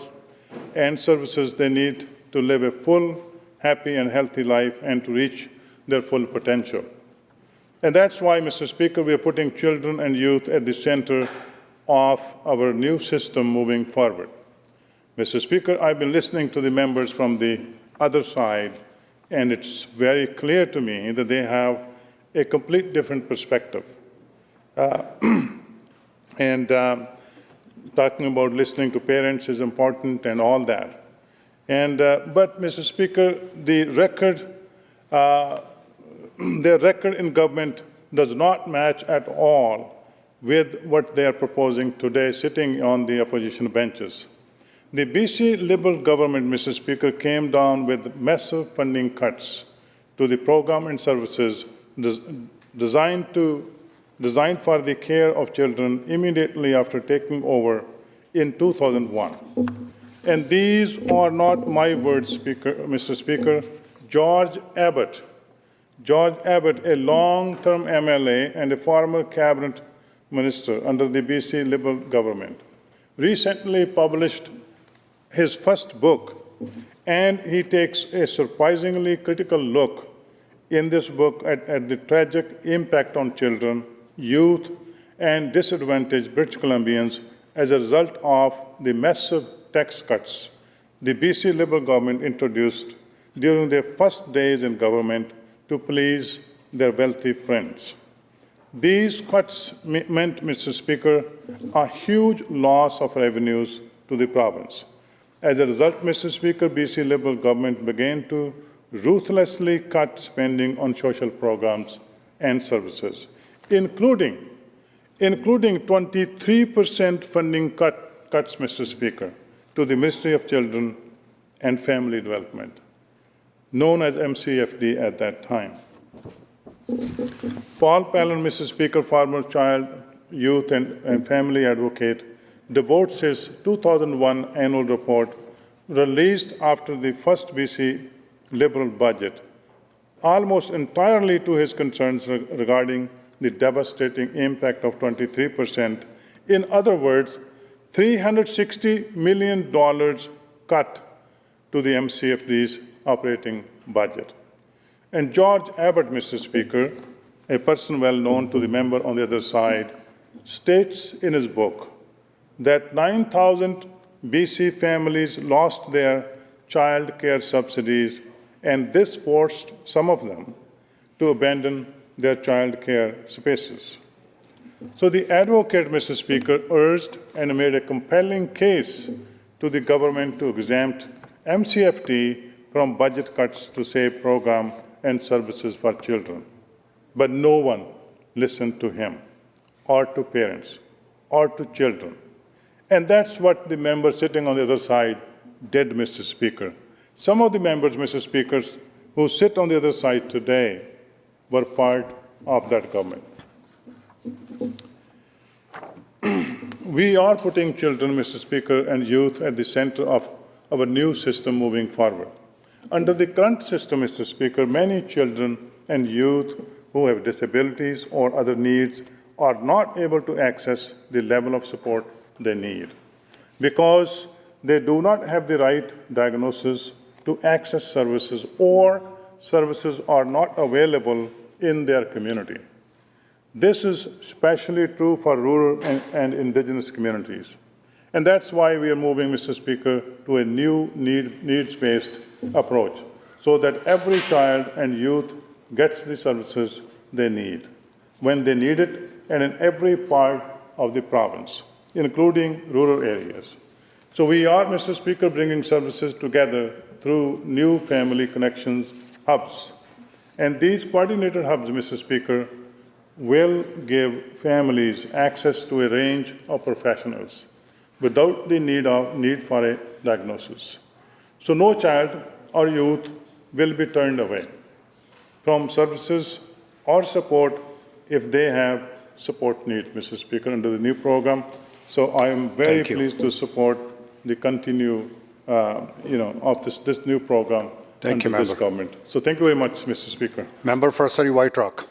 and services they need to live a full, happy, and healthy life and to reach their full potential. And that's why, Mr. Speaker, we are putting children and youth at the center of our new system moving forward. Mr. Speaker, I've been listening to the members from the other side, and it's very clear to me that they have a complete different perspective. And talking about listening to parents is important and all that. And, but, Mr. Speaker, their record in government does not match at all with what they are proposing today, sitting on the opposition benches. The BC Liberal government, Mr. Speaker, came down with massive funding cuts to the program and services designed for the care of children immediately after taking over in 2001. And these are not my words, Mr. Speaker. George Abbott, a long-term MLA and a former cabinet minister under the BC Liberal government, recently published his first book, and he takes a surprisingly critical look in this book at the tragic impact on children, youth, and disadvantaged British Columbians as a result of the massive tax cuts the BC Liberal government introduced during their first days in government to please their wealthy friends. These cuts meant, Mr. Speaker, a huge loss of revenues to the province. As a result, Mr. Speaker, BC Liberal government began to ruthlessly cut spending on social programs and services, including 23% funding cuts, Mr. Speaker, to the Ministry of Children and Family Development, known as MCFD at that time. Paul Palin, Mr. Speaker, former child, youth, and family advocate, devotes his 2001 annual report, released after the first BC Liberal budget, almost entirely to his concerns regarding the devastating impact of 23%. In other words, $360 million cut to the MCFD's operating budget. And George Abbott, Mr. Speaker, a person well known to the member on the other side, states in his book that 9,000 BC families lost their child care subsidies, and this forced some of them to abandon their child care spaces. So the advocate, Mr. Speaker, urged and made a compelling case to the government to exempt MCFD from budget cuts to save program and services for children. But no one listened to him, or to parents, or to children. And that's what the members sitting on the other side did, Mr. Speaker. Some of the members, Mr. Speaker, who sit on the other side today were part of that government. We are putting children, Mr. Speaker, and youth at the center of our new system moving forward. Under the current system, Mr. Speaker, many children and youth who have disabilities or other needs are not able to access the level of support they need because they do not have the right diagnosis to access services, or services are not available in their community. This is especially true for rural and indigenous communities. And that's why we are moving, Mr. Speaker, to a new needs-based approach so that every child and youth gets the services they need when they need it, and in every part of the province, including rural areas. So we are, Mr. Speaker, bringing services together through new family connections hubs. And these coordinated hubs, Mr. Speaker, will give families access to a range of professionals without the need for a diagnosis. So no child or youth will be turned away from services or support if they have support needs, Mr. Speaker, under the new program. So I am very pleased to support the continue, of this new program under this government. So thank you very much, Mr. Speaker. Member for Surrey White Rock.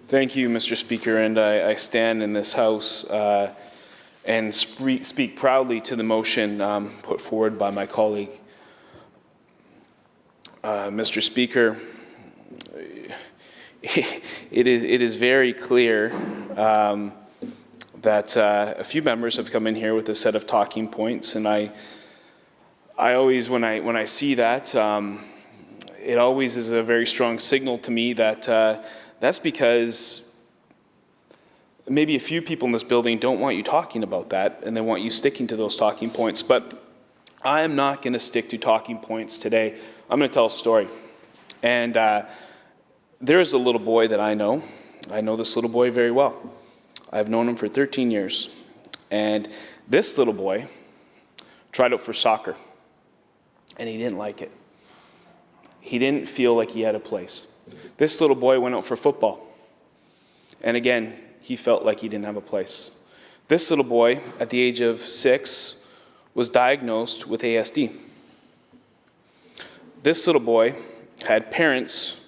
Thank you, Mr. Speaker, and I stand in this House and speak proudly to the motion put forward by my colleague. Mr. Speaker, it is very clear that a few members have come in here with a set of talking points, and I always, when I see that, it always is a very strong signal to me that that's because maybe a few people in this building don't want you talking about that, and they want you sticking to those talking points. But I am not going to stick to talking points today. I'm going to tell a story. And there is a little boy that I know. I know this little boy very well. I've known him for 13 years. And this little boy tried out for soccer, and he didn't like it. He didn't feel like he had a place. This little boy went out for football, and again, he felt like he didn't have a place. This little boy, at the age of 6, was diagnosed with ASD. This little boy had parents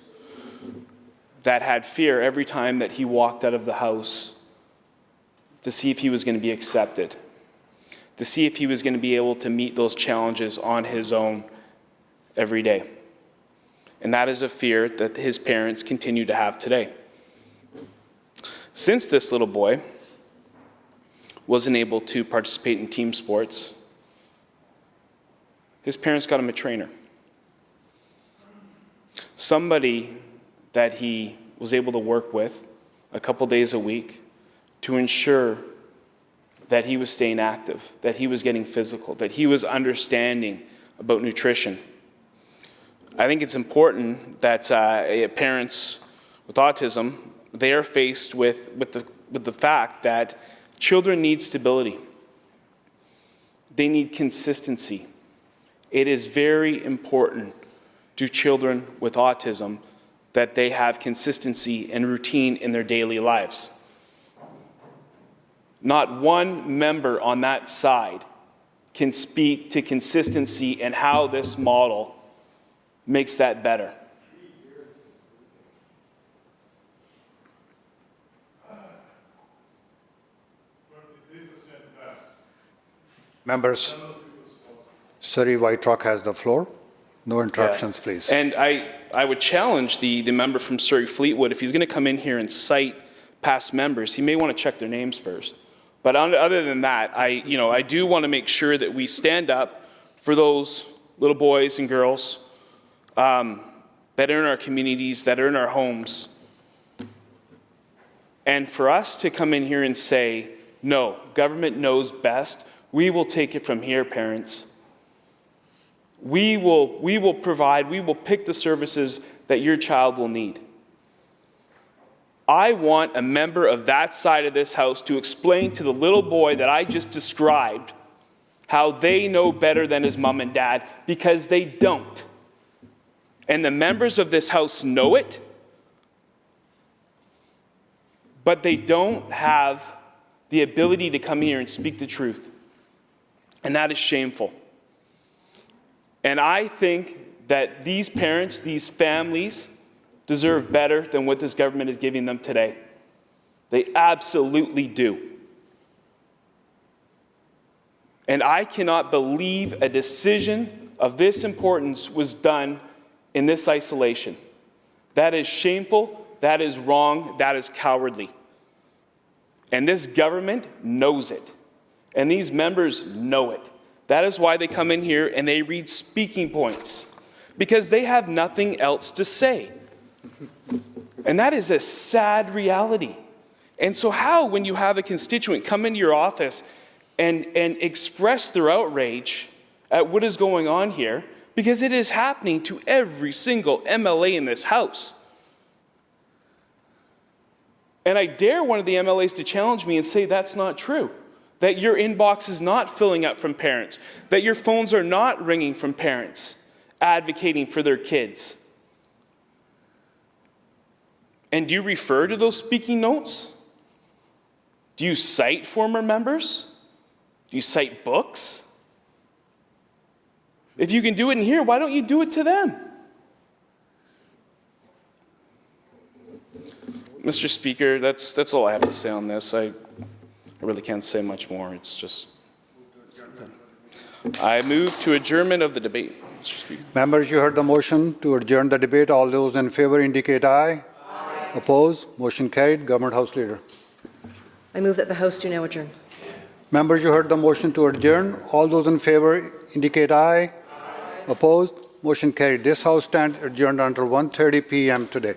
that had fear every time that he walked out of the house to see if he was going to be accepted, to see if he was going to be able to meet those challenges on his own every day. and that is a fear that his parents continue to have today. Since this little boy wasn't able to participate in team sports, his parents got him a trainer. Somebody that he was able to work with a couple days a week to ensure that he was staying active, that he was getting physical, that he was understanding about nutrition. I think it's important that parents with autism, they are faced with the fact that children need stability. They need consistency. It is very important to children with autism that they have consistency and routine in their daily lives. Not one member on that side can speak to consistency and how this model makes that better. Members, Surrey White Rock has the floor. No interruptions, please. And I would challenge the member from Surrey Fleetwood, if he's going to come in here and cite past members, he may want to check their names first. But other than that, I do want to make sure that we stand up for those little boys and girls that are in our communities, that are in our homes. And for us to come in here and say, no, government knows best, we will take it from here, parents. We will provide, we will pick the services that your child will need. I want a member of that side of this House to explain to the little boy that I just described how they know better than his mom and dad, because they don't. And the members of this House know it, but they don't have the ability to come here and speak the truth. And that is shameful. And I think that these parents, these families, deserve better than what this government is giving them today. They absolutely do. And I cannot believe a decision of this importance was done in this isolation. That is shameful, that is wrong, that is cowardly. And this government knows it. And these members know it. That is why they come in here and they read speaking points, because they have nothing else to say. And that is a sad reality. And so how, when you have a constituent come into your office and express their outrage at what is going on here, because it is happening to every single MLA in this House. And I dare one of the MLAs to challenge me and say that's not true, that your inbox is not filling up from parents, that your phones are not ringing from parents advocating for their kids. And do you refer to those speaking notes? Do you cite former members? Do you cite books? If you can do it in here, why don't you do it to them? Mr. Speaker, that's all I have to say on this. I really can't say much more. It's just... I move to adjournment of the debate, Mr. Speaker. Members, you heard the motion to adjourn the debate. All those in favor indicate aye. Aye. Opposed? Motion carried. Government House Leader. I move that the House do now adjourn. Members, you heard the motion to adjourn. All those in favor indicate aye. Aye. Opposed? Motion carried. This House stands adjourned until 1:30 p.m. today.